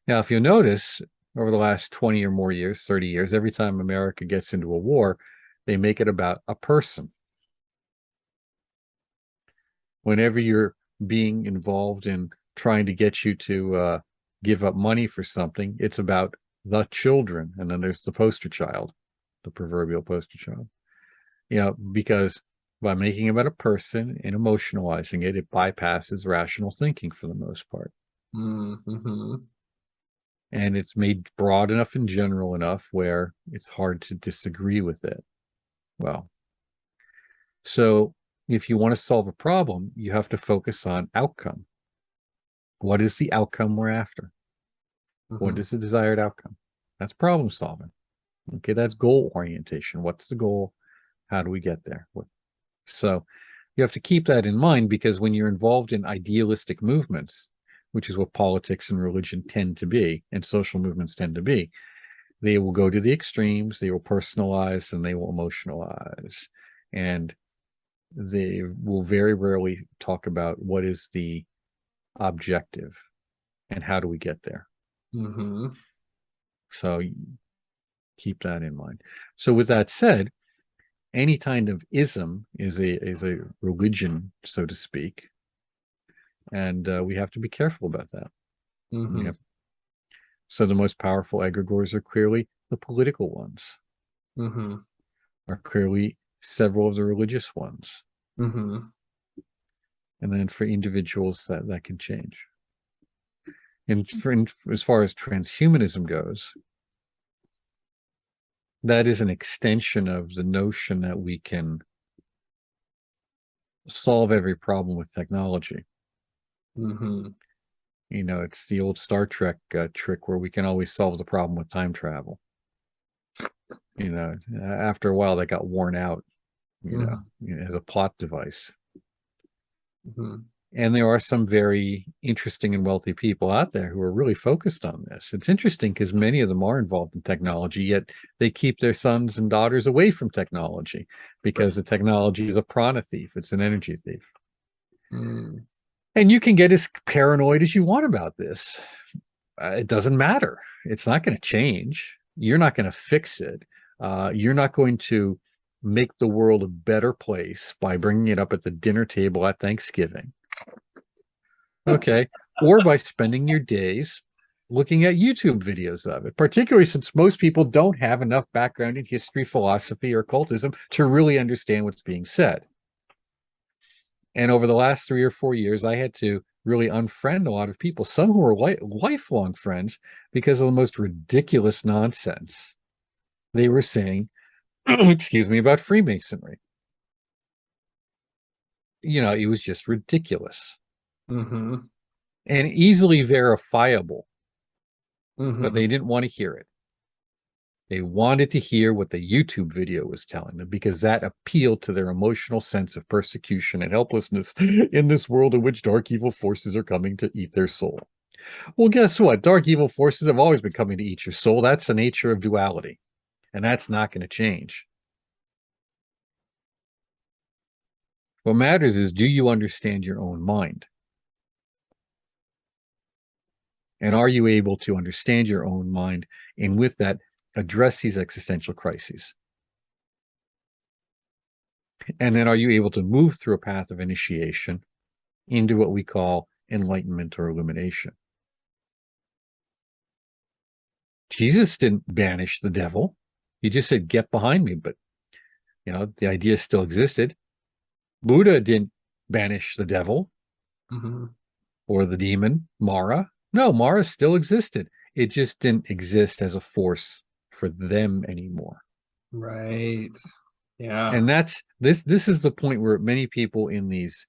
Now, if you notice, over the last 20 or more years, 30 years, every time America gets into a war, they make it about a person. Whenever you're being involved in trying to get you to give up money for something, it's about the children. And then there's the poster child, the proverbial poster child. Because by making it about a person and emotionalizing it, it bypasses rational thinking for the most part. Mm-hmm. And it's made broad enough and general enough where it's hard to disagree with it. Well, so if you want to solve a problem, you have to focus on outcome. What is the outcome we're after? Mm-hmm. What is the desired outcome? That's problem solving. Okay, that's goal orientation. What's the goal? How do we get there? So you have to keep that in mind, because when you're involved in idealistic movements, which is what politics and religion tend to be, and social movements tend to be, they will go to the extremes, they will personalize, and they will emotionalize. And they will very rarely talk about what is the objective and how do we get there. So keep that in mind. So with that said, any kind of ism is a religion, so to speak, and we have to be careful about that. Mm-hmm. So the most powerful egregores are clearly the political ones, Mm-hmm. are clearly several of the religious ones, Mm-hmm. and then for individuals that can change. And as far as transhumanism goes, that is an extension of the notion that we can solve every problem with technology. Mm-hmm. It's the old Star Trek trick where we can always solve the problem with time travel. After a while, that got worn out, as a plot device. Mm-hmm. And there are some very interesting and wealthy people out there who are really focused on this. It's interesting because many of them are involved in technology, yet they keep their sons and daughters away from technology because the technology is a prana thief. It's an energy thief. Mm. And you can get as paranoid as you want about this. It doesn't matter. It's not going to change. You're not going to fix it. You're not going to make the world a better place by bringing it up at the dinner table at Thanksgiving. Okay. Or by spending your days looking at YouTube videos of it, particularly since most people don't have enough background in history, philosophy, or occultism to really understand what's being said. And over the last 3 or 4 years, I had to really unfriend a lot of people, some who were lifelong friends, because of the most ridiculous nonsense they were saying, excuse me, about Freemasonry. It was just ridiculous. Mm-hmm. And easily verifiable, Mm-hmm. but they didn't want to hear it. They wanted to hear what the YouTube video was telling them because that appealed to their emotional sense of persecution and helplessness in this world in which dark evil forces are coming to eat their soul. Well, guess what? Dark evil forces have always been coming to eat your soul. That's the nature of duality, and that's not going to change. What matters is, do you understand your own mind? And are you able to understand your own mind and with that address these existential crises? And then are you able to move through a path of initiation into what we call enlightenment or illumination? Jesus didn't banish the devil. He just said, get behind me. But, the idea still existed. Buddha didn't banish the devil or the demon, Mara. No, Mara still existed. It just didn't exist as a force for them anymore. Right. Yeah. And this is the point where many people in these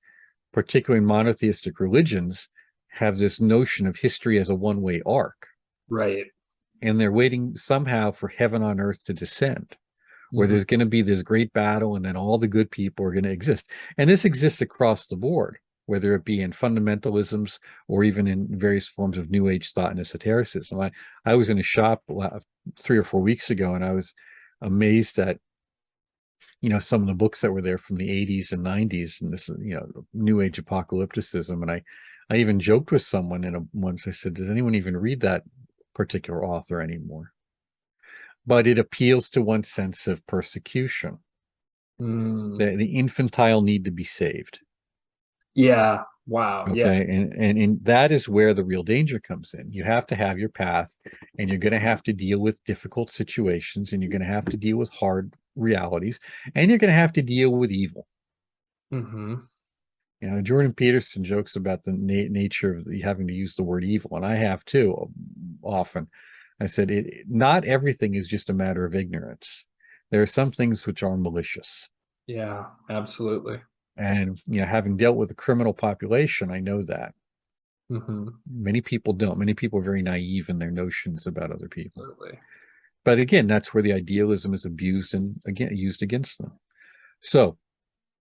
particularly monotheistic religions have this notion of history as a one-way arc. Right. And they're waiting somehow for heaven on earth to descend, where there's going to be this great battle and then all the good people are going to exist. And this exists across the board, whether it be in fundamentalisms or even in various forms of New Age thought and esotericism. I was in a shop 3 or 4 weeks ago, and I was amazed at some of the books that were there from the 80s and 90s, and this New Age apocalypticism. And I even joked with someone once. I said, does anyone even read that particular author anymore? But it appeals to one's sense of persecution, the infantile need to be saved. Yeah. Wow. Okay. Yeah. And that is where the real danger comes in. You have to have your path, and you're going to have to deal with difficult situations, and you're going to have to deal with hard realities, and you're going to have to deal with evil. Jordan Peterson jokes about the nature of having to use the word evil, and I have too often. I said, not everything is just a matter of ignorance. There are some things which are malicious. Yeah, absolutely. And, having dealt with the criminal population, I know that. Many people don't. Many people are very naive in their notions about other people. Absolutely. But again, that's where the idealism is abused and again used against them. So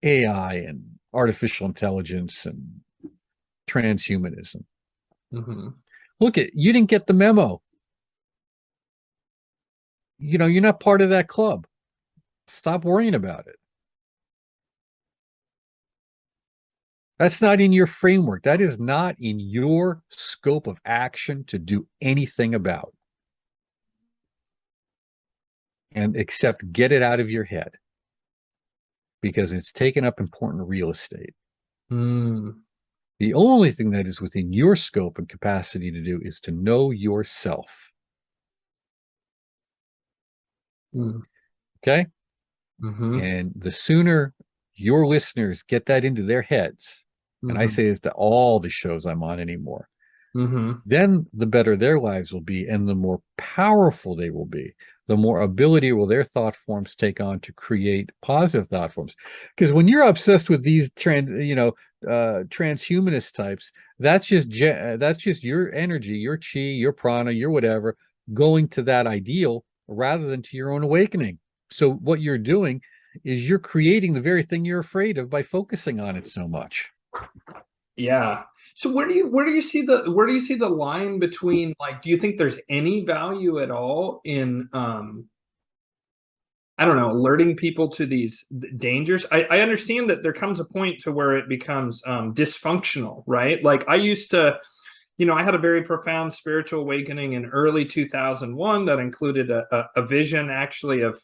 AI and artificial intelligence and transhumanism. Look, you didn't get the memo. You're not part of that club. Stop worrying about it. That's not in your framework. That is not in your scope of action to do anything about. And except get it out of your head. because it's taken up important real estate. Mm. The only thing that is within your scope and capacity to do is to know yourself. Mm. Okay? Mm-hmm. And the sooner your listeners get that into their heads, and I Mm-hmm. say this to all the shows I'm on anymore, Mm-hmm. then the better their lives will be and the more powerful they will be. The more ability will their thought forms take on to create positive thought forms. Because when you're obsessed with these transhumanist types, that's just your energy, your chi, your prana, your whatever, going to that ideal rather than to your own awakening. So what you're doing is you're creating the very thing you're afraid of by focusing on it so much. Yeah. So where do you see the line between, like, do you think there's any value at all in I don't know, alerting people to these dangers? I understand that there comes a point to where it becomes dysfunctional, right? Like I used to, I had a very profound spiritual awakening in early 2001 that included a vision actually of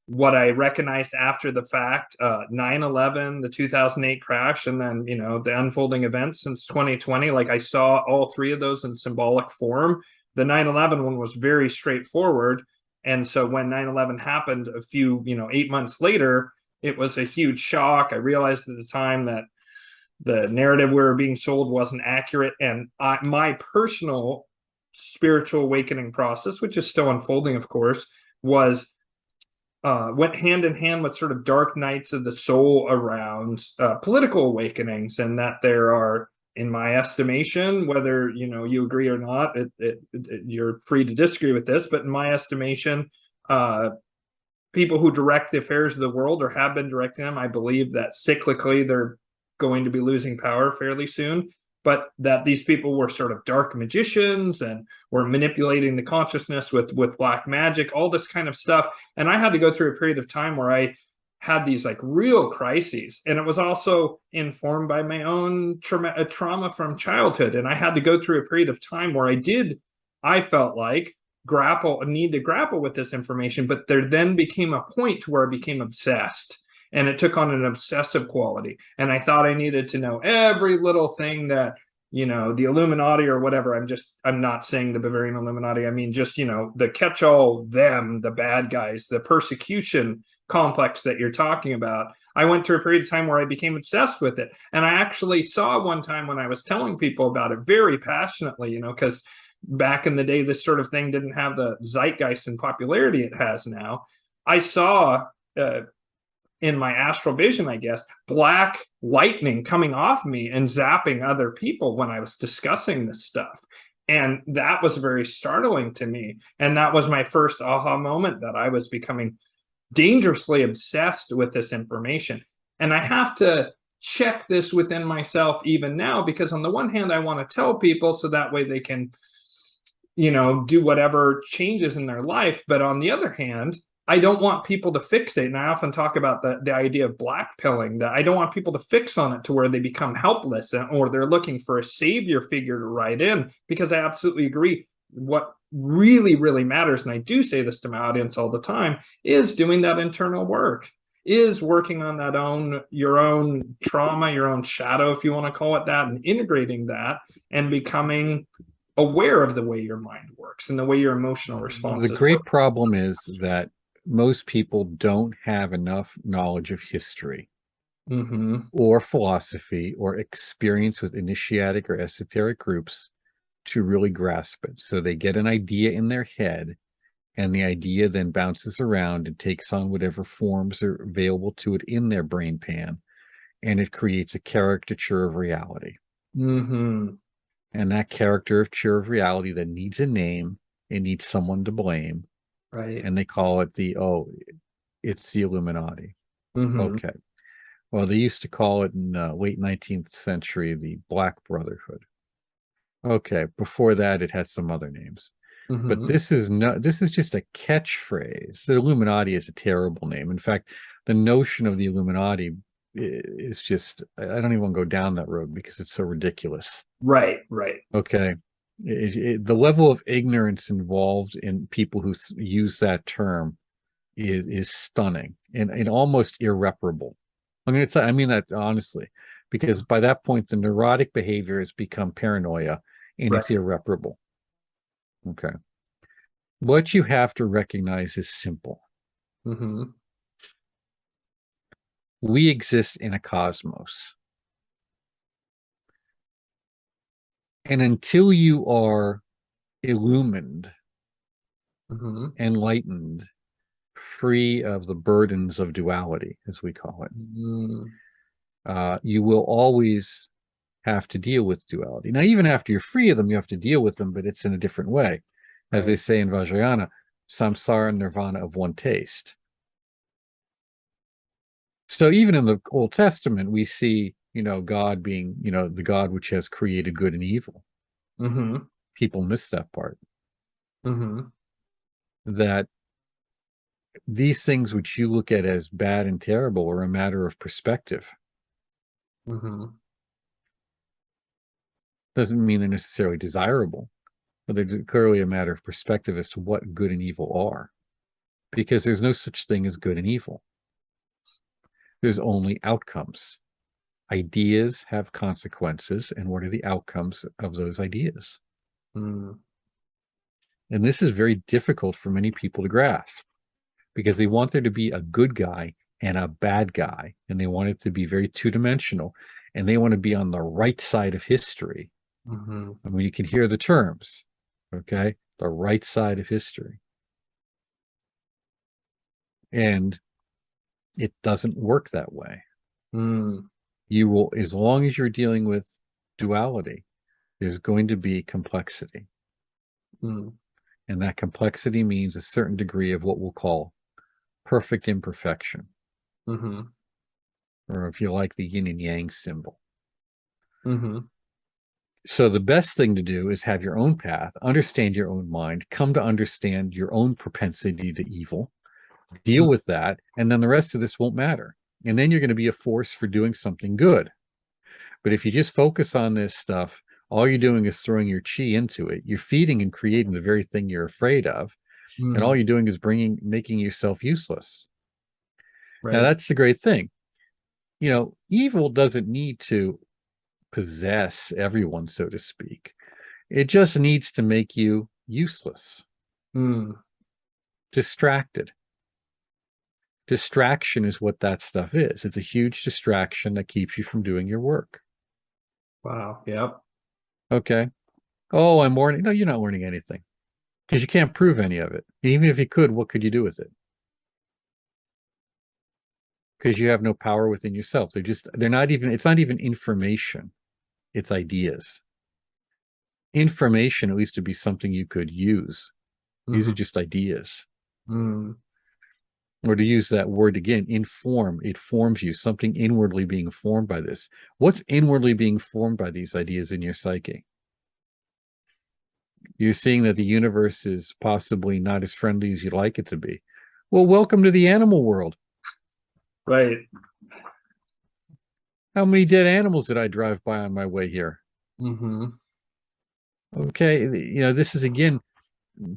what I recognized after the fact, 9/11, the 2008 crash, and then, the unfolding events since 2020. Like I saw all three of those in symbolic form. The 9/11 one was very straightforward. And so when 9/11 happened a few, 8 months later, it was a huge shock. I realized at the time that the narrative we were being sold wasn't accurate. And my personal spiritual awakening process, which is still unfolding, of course, went hand in hand with sort of dark nights of the soul around political awakenings, and that there are, in my estimation, whether you agree or not, you're free to disagree with this, but in my estimation, people who direct the affairs of the world or have been directing them, I believe that cyclically they're going to be losing power fairly soon, but that these people were sort of dark magicians and were manipulating the consciousness with black magic, all this kind of stuff. And I had to go through a period of time where I had these like real crises, and it was also informed by my own trauma from childhood. And I had to go through a period of time where I felt like need to grapple with this information, but there then became a point to where I became obsessed, and it took on an obsessive quality. And I thought I needed to know every little thing that, the Illuminati or whatever. I'm not saying the Bavarian Illuminati. I mean, just, the catch-all, the bad guys, the persecution complex that you're talking about. I went through a period of time where I became obsessed with it. And I actually saw one time when I was telling people about it very passionately, because back in the day, this sort of thing didn't have the zeitgeist and popularity it has now. I saw in my astral vision, I guess, black lightning coming off me and zapping other people when I was discussing this stuff. And that was very startling to me. And that was my first aha moment that I was becoming dangerously obsessed with this information. And I have to check this within myself even now, because on the one hand, I want to tell people so that way they can, do whatever changes in their life. But on the other hand, I don't want people to fixate. And I often talk about the idea of black pilling, that I don't want people to fix on it to where they become helpless or they're looking for a savior figure to write in, because I absolutely agree. What really, really matters, and I do say this to my audience all the time, is doing that internal work, is working on your own trauma, your own shadow, if you want to call it that, and integrating that and becoming aware of the way your mind works and the way your emotional responses The great work. problem is that most people don't have enough knowledge of history or philosophy or experience with initiatic or esoteric groups to really grasp it. So they get an idea in their head, and the idea then bounces around and takes on whatever forms are available to it in their brain pan, and it creates a caricature of reality. And that caricature of reality that needs a name, it needs someone to blame. Right. And they call it it's the Illuminati. Okay. Well, they used to call it in late 19th century the Black Brotherhood. Okay. Before that, it had some other names. But this is just a catchphrase. The Illuminati is a terrible name. In fact, the notion of the Illuminati is just, I don't even want to go down that road because it's so ridiculous. Right. Okay. The level of ignorance involved in people who use that term is stunning and almost irreparable. I'm going to tell, I mean that honestly, because by that point, the neurotic behavior has become paranoia and Right. it's irreparable. Okay. What you have to recognize is simple. Mm-hmm. We exist in a cosmos. And until you are illumined, Mm-hmm. enlightened, free of the burdens of duality, as we call it, Mm-hmm. you will always have to deal with duality. Now, even after you're free of them, you have to deal with them, but it's in a different way. As Right. they say in Vajrayana, samsara and nirvana of one taste. So even in the Old Testament, we see, God being, the God which has created good and evil. Mm-hmm. People miss that part. Mm-hmm. That these things which you look at as bad and terrible are a matter of perspective. Mm-hmm. Doesn't mean they're necessarily desirable, but they're clearly a matter of perspective as to what good and evil are. Because there's no such thing as good and evil. There's only outcomes. Ideas have consequences, and what are the outcomes of those ideas? Mm. And this is very difficult for many people to grasp because they want there to be a good guy and a bad guy, and they want it to be very two-dimensional, and they want to be on the right side of history. Mm-hmm. I mean, you can hear the terms, okay? The right side of history. And it doesn't work that way. Mm. You will, as long as you're dealing with duality, there's going to be complexity. Mm. And that complexity means a certain degree of what we'll call perfect imperfection, Mm-hmm. or if you like, the yin and yang symbol. Mm-hmm. So the best thing to do is have your own path, understand your own mind, come to understand your own propensity to evil, deal with that, and then the rest of this won't matter. And then you're going to be a force for doing something good. But if you just focus on this stuff, all you're doing is throwing your chi into it. You're feeding and creating the very thing you're afraid of. And all Mm. you're doing is making yourself useless. Now, Right. that's the great thing. Evil doesn't need to possess everyone, so to speak. It just needs to make you useless, Mm. distracted. Distraction is what that stuff is. It's a huge distraction that keeps you from doing your work. Wow. Yep. Okay. Oh, I'm learning. No, you're not learning anything because you can't prove any of it. Even if you could, what could you do with it? Because you have no power within yourself. They're not even, it's not even information, it's ideas. Information at least to be something you could use. These Mm-hmm. are just ideas. Mm. Or to use that word again, inform, it forms you, something inwardly being formed by this. What's inwardly being formed by these ideas in your psyche? You're seeing that the universe is possibly not as friendly as you'd like it to be. Well, welcome to the animal world. Right. How many dead animals did I drive by on my way here? Mm-hmm. Okay, this is again,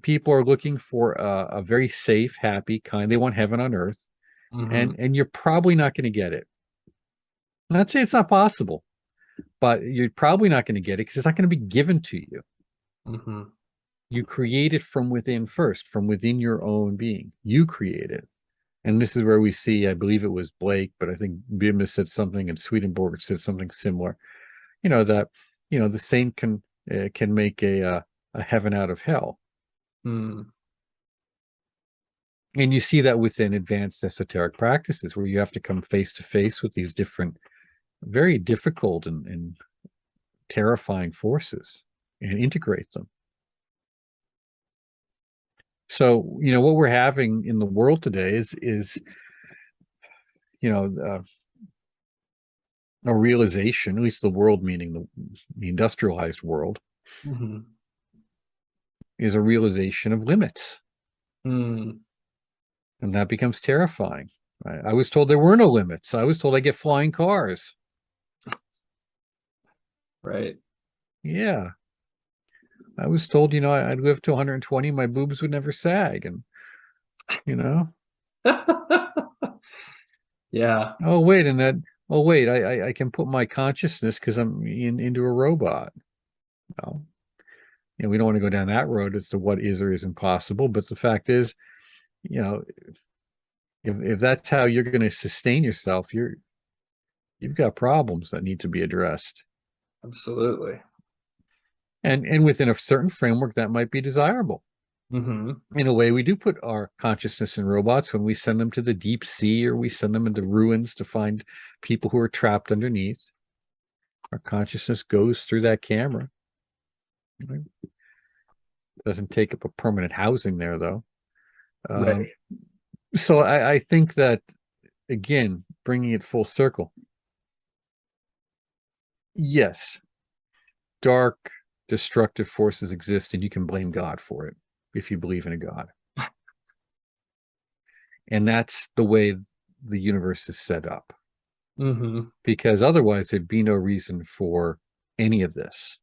people are looking for a very safe, happy kind. They want heaven on earth, Mm-hmm. and you're probably not going to get it. I'm not saying it's not possible, but you're probably not going to get it because it's not going to be given to you. Mm-hmm. You create it from within first, from within your own being. You create it. And this is where we see, I believe it was Blake, but I think Bima said something and Swedenborg said something similar. That the saint can make a heaven out of hell. Mm. And you see that within advanced esoteric practices where you have to come face to face with these different, very difficult and terrifying forces and integrate them. So, what we're having in the world today is a realization, at least the world, meaning the industrialized world, Mm-hmm. is a realization of limits. Mm. And that becomes terrifying. I was told there were no limits. I was told I get flying cars. Right. Yeah. I was told, I'd live to 120, my boobs would never sag. And, Yeah. Oh wait, and that oh wait, I can put my consciousness because I'm into a robot. Well, we don't want to go down that road as to what is or isn't possible. But the fact is, you know, if that's how you're going to sustain yourself, you've got problems that need to be addressed. Absolutely. And within a certain framework, that might be desirable. Mm-hmm. In a way, we do put our consciousness in robots when we send them to the deep sea or we send them into ruins to find people who are trapped underneath. Our consciousness goes through that camera. It doesn't take up a permanent housing there, though. Right. So I think that, again, bringing it full circle, yes, dark, destructive forces exist, and you can blame God for it if you believe in a God. And that's the way the universe is set up. Mm-hmm. Because otherwise there'd be no reason for any of this.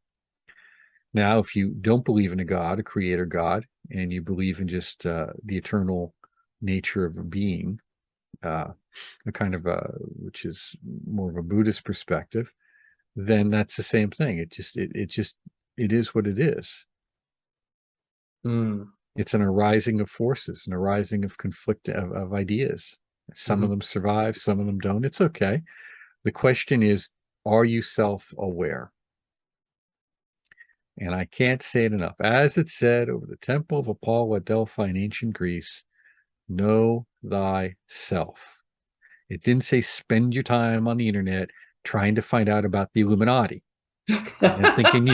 Now, if you don't believe in a God, a creator God, and you believe in just the eternal nature of a being, a kind of which is more of a Buddhist perspective, then that's the same thing. It is what it is. Mm. It's an arising of forces, an arising of conflict of ideas. Some of them survive, some of them don't. It's okay. The question is, are you self-aware? And I can't say it enough. As it said over the temple of Apollo at Delphi in ancient Greece, know thyself. It didn't say spend your time on the internet trying to find out about the Illuminati and thinking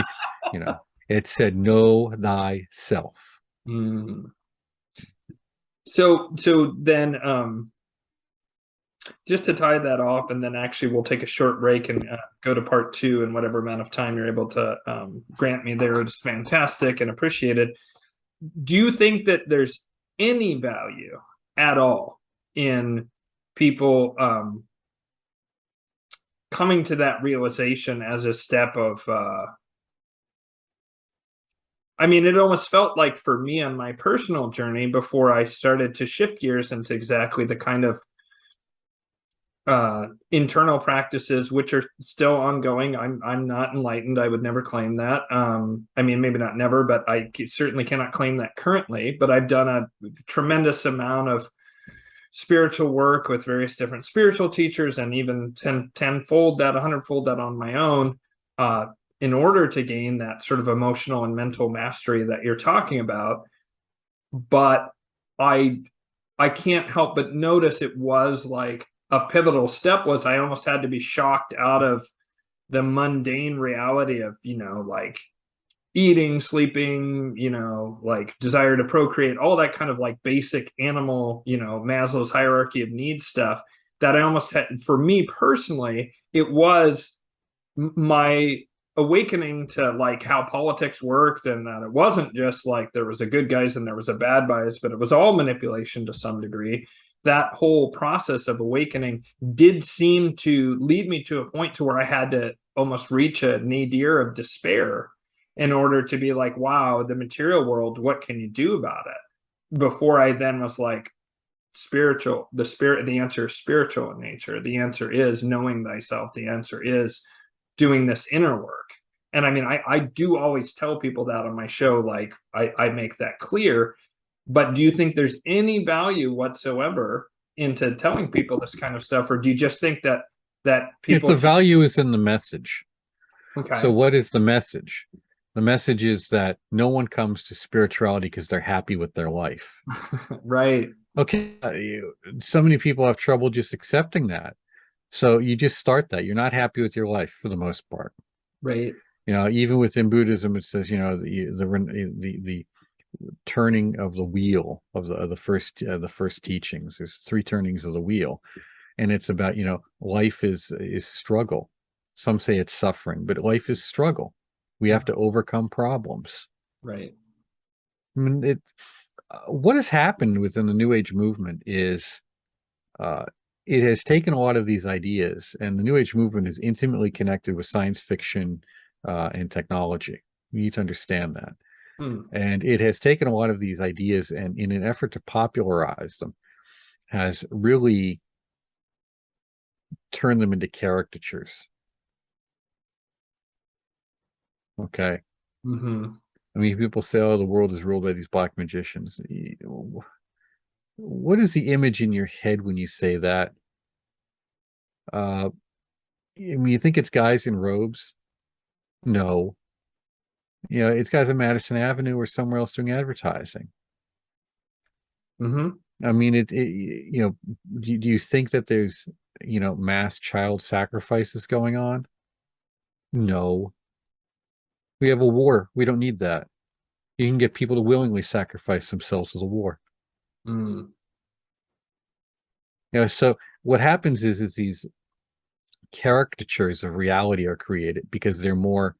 it said know thyself. Mm. So then just to tie that off, and then actually we'll take a short break and go to part two, and whatever amount of time you're able to grant me there is fantastic and appreciated. Do you think that there's any value at all in people coming to that realization as a step of I mean, it almost felt like for me on my personal journey before I started to shift gears into exactly the kind of internal practices which are still ongoing. I'm not enlightened. I would never claim that. I mean, maybe not never, but I certainly cannot claim that currently. But I've done a tremendous amount of spiritual work with various different spiritual teachers, and even tenfold that, 100-fold that on my own, in order to gain that sort of emotional and mental mastery that you're talking about. But I can't help but notice it was like a pivotal step was I almost had to be shocked out of the mundane reality of, like eating, sleeping, like desire to procreate, all that kind of like basic animal, Maslow's hierarchy of needs stuff that I almost had, for me personally, it was my awakening to like how politics worked, and that it wasn't just like there was a good guys and there was a bad guys, but it was all manipulation to some degree. That whole process of awakening did seem to lead me to a point to where I had to almost reach a nadir of despair in order to be like, wow, the material world, what can you do about it? Before I then was like, the answer is spiritual in nature. The answer is knowing thyself. The answer is doing this inner work. And I mean, I do always tell people that on my show, like I make that clear. But do you think there's any value whatsoever into telling people this kind of stuff, or do you just think that It's people the value is in the message. So okay. what is the message? The message is that no one comes to spirituality because they're happy with their life. Right. Okay, so many people have trouble just accepting that. So you just start that. You're not happy with your life for the most part. Right. Even within Buddhism, it says, the turning of the wheel of the first teachings. There's three turnings of the wheel, and it's about life is struggle. Some say it's suffering, but life is struggle. We have to overcome problems. Right. I mean, what has happened within the New Age movement is it has taken a lot of these ideas, and the New Age movement is intimately connected with science fiction and technology. You need to understand that. And it has taken a lot of these ideas and in an effort to popularize them, has really turn them into caricatures. Okay. Mm-hmm. I mean, people say, oh, the world is ruled by these black magicians. What is the image in your head when you say that? I mean, you think it's guys in robes? No. You know, it's guys on Madison Avenue or somewhere else doing advertising. Mm-hmm. I mean, you know, do you think that there's, you know, mass child sacrifices going on? No. We have a war. We don't need that. You can get people to willingly sacrifice themselves to the war. Mm. You know, so what happens is these caricatures of reality are created because they're more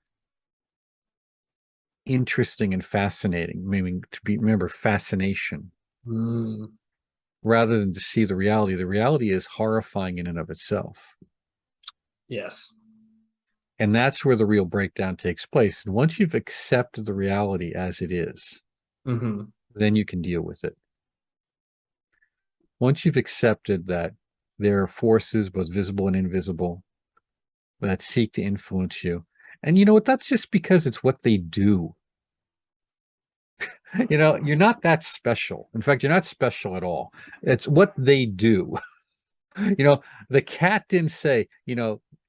interesting and fascinating. Meaning remember fascination. Mm. Rather than to see the reality. The reality is horrifying in and of itself. Yes. And that's where the real breakdown takes place. And once you've accepted the reality as it is, mm-hmm. then you can deal with it. Once you've accepted that there are forces, both visible and invisible, that seek to influence you. And you know what? That's just because it's what they do. You know, you're not that special. In fact, you're not special at all. It's what they do. You know, the cat didn't say,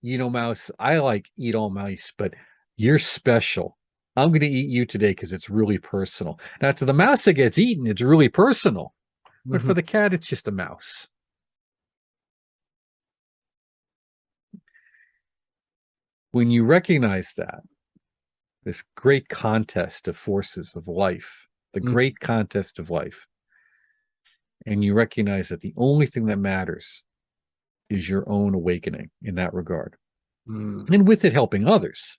mouse, I like eat all mice, but you're special. I'm going to eat you today because it's really personal. Now, to the mouse that gets eaten, it's really personal. But Mm-hmm. for the cat, it's just a mouse. When you recognize that, this great contest of forces of life, the great contest of life, and you recognize that the only thing that matters is your own awakening in that regard. Mm-hmm. And with it helping others,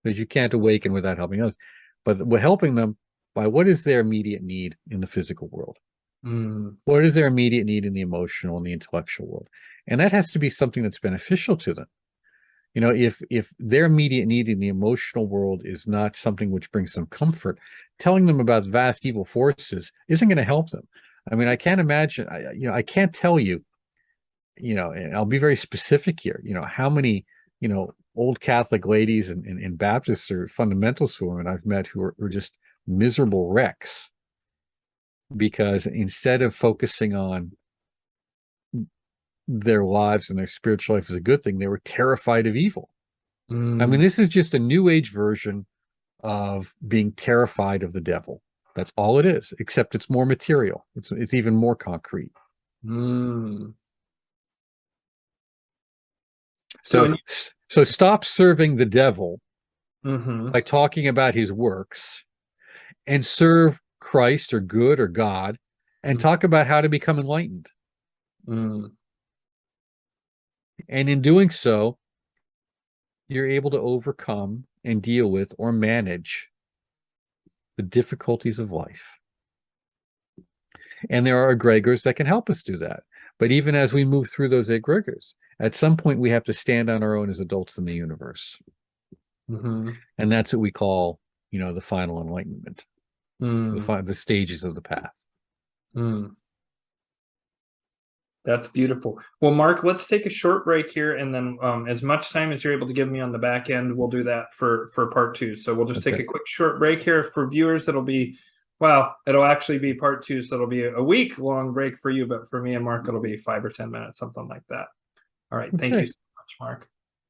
because you can't awaken without helping others. But we're helping them by what is their immediate need in the physical world? Mm-hmm. What is their immediate need in the emotional and the intellectual world? And that has to be something that's beneficial to them. You know, if their immediate need in the emotional world is not something which brings them comfort, telling them about vast evil forces isn't going to help them. I mean, I can't imagine, I can't tell you, and I'll be very specific here, how many, old Catholic ladies and Baptists or fundamentalist women I've met who are just miserable wrecks because instead of focusing on their lives and their spiritual life as a good thing, they were terrified of evil. Mm-hmm. I mean, this is just a new age version of being terrified of the devil. That's all it is, except it's more material. It's even more concrete. Mm-hmm. So stop serving the devil Mm-hmm. by talking about his works and serve Christ or good or God and talk about how to become enlightened. Mm-hmm. And in doing so, you're able to overcome and deal with or manage the difficulties of life. And there are egregores that can help us do that. But even as we move through those egregores, at some point we have to stand on our own as adults in the universe. Mm-hmm. And that's what we call, the final enlightenment, the stages of the path. That's beautiful. Well, Mark, let's take a short break here, and then as much time as you're able to give me on the back end, we'll do that for part two. So we'll just take a quick short break here. For viewers, it'll actually be part two, so it'll be a week-long break for you, but for me and Mark, it'll be 5 or 10 minutes, something like that. All right. Thank you so much, Mark.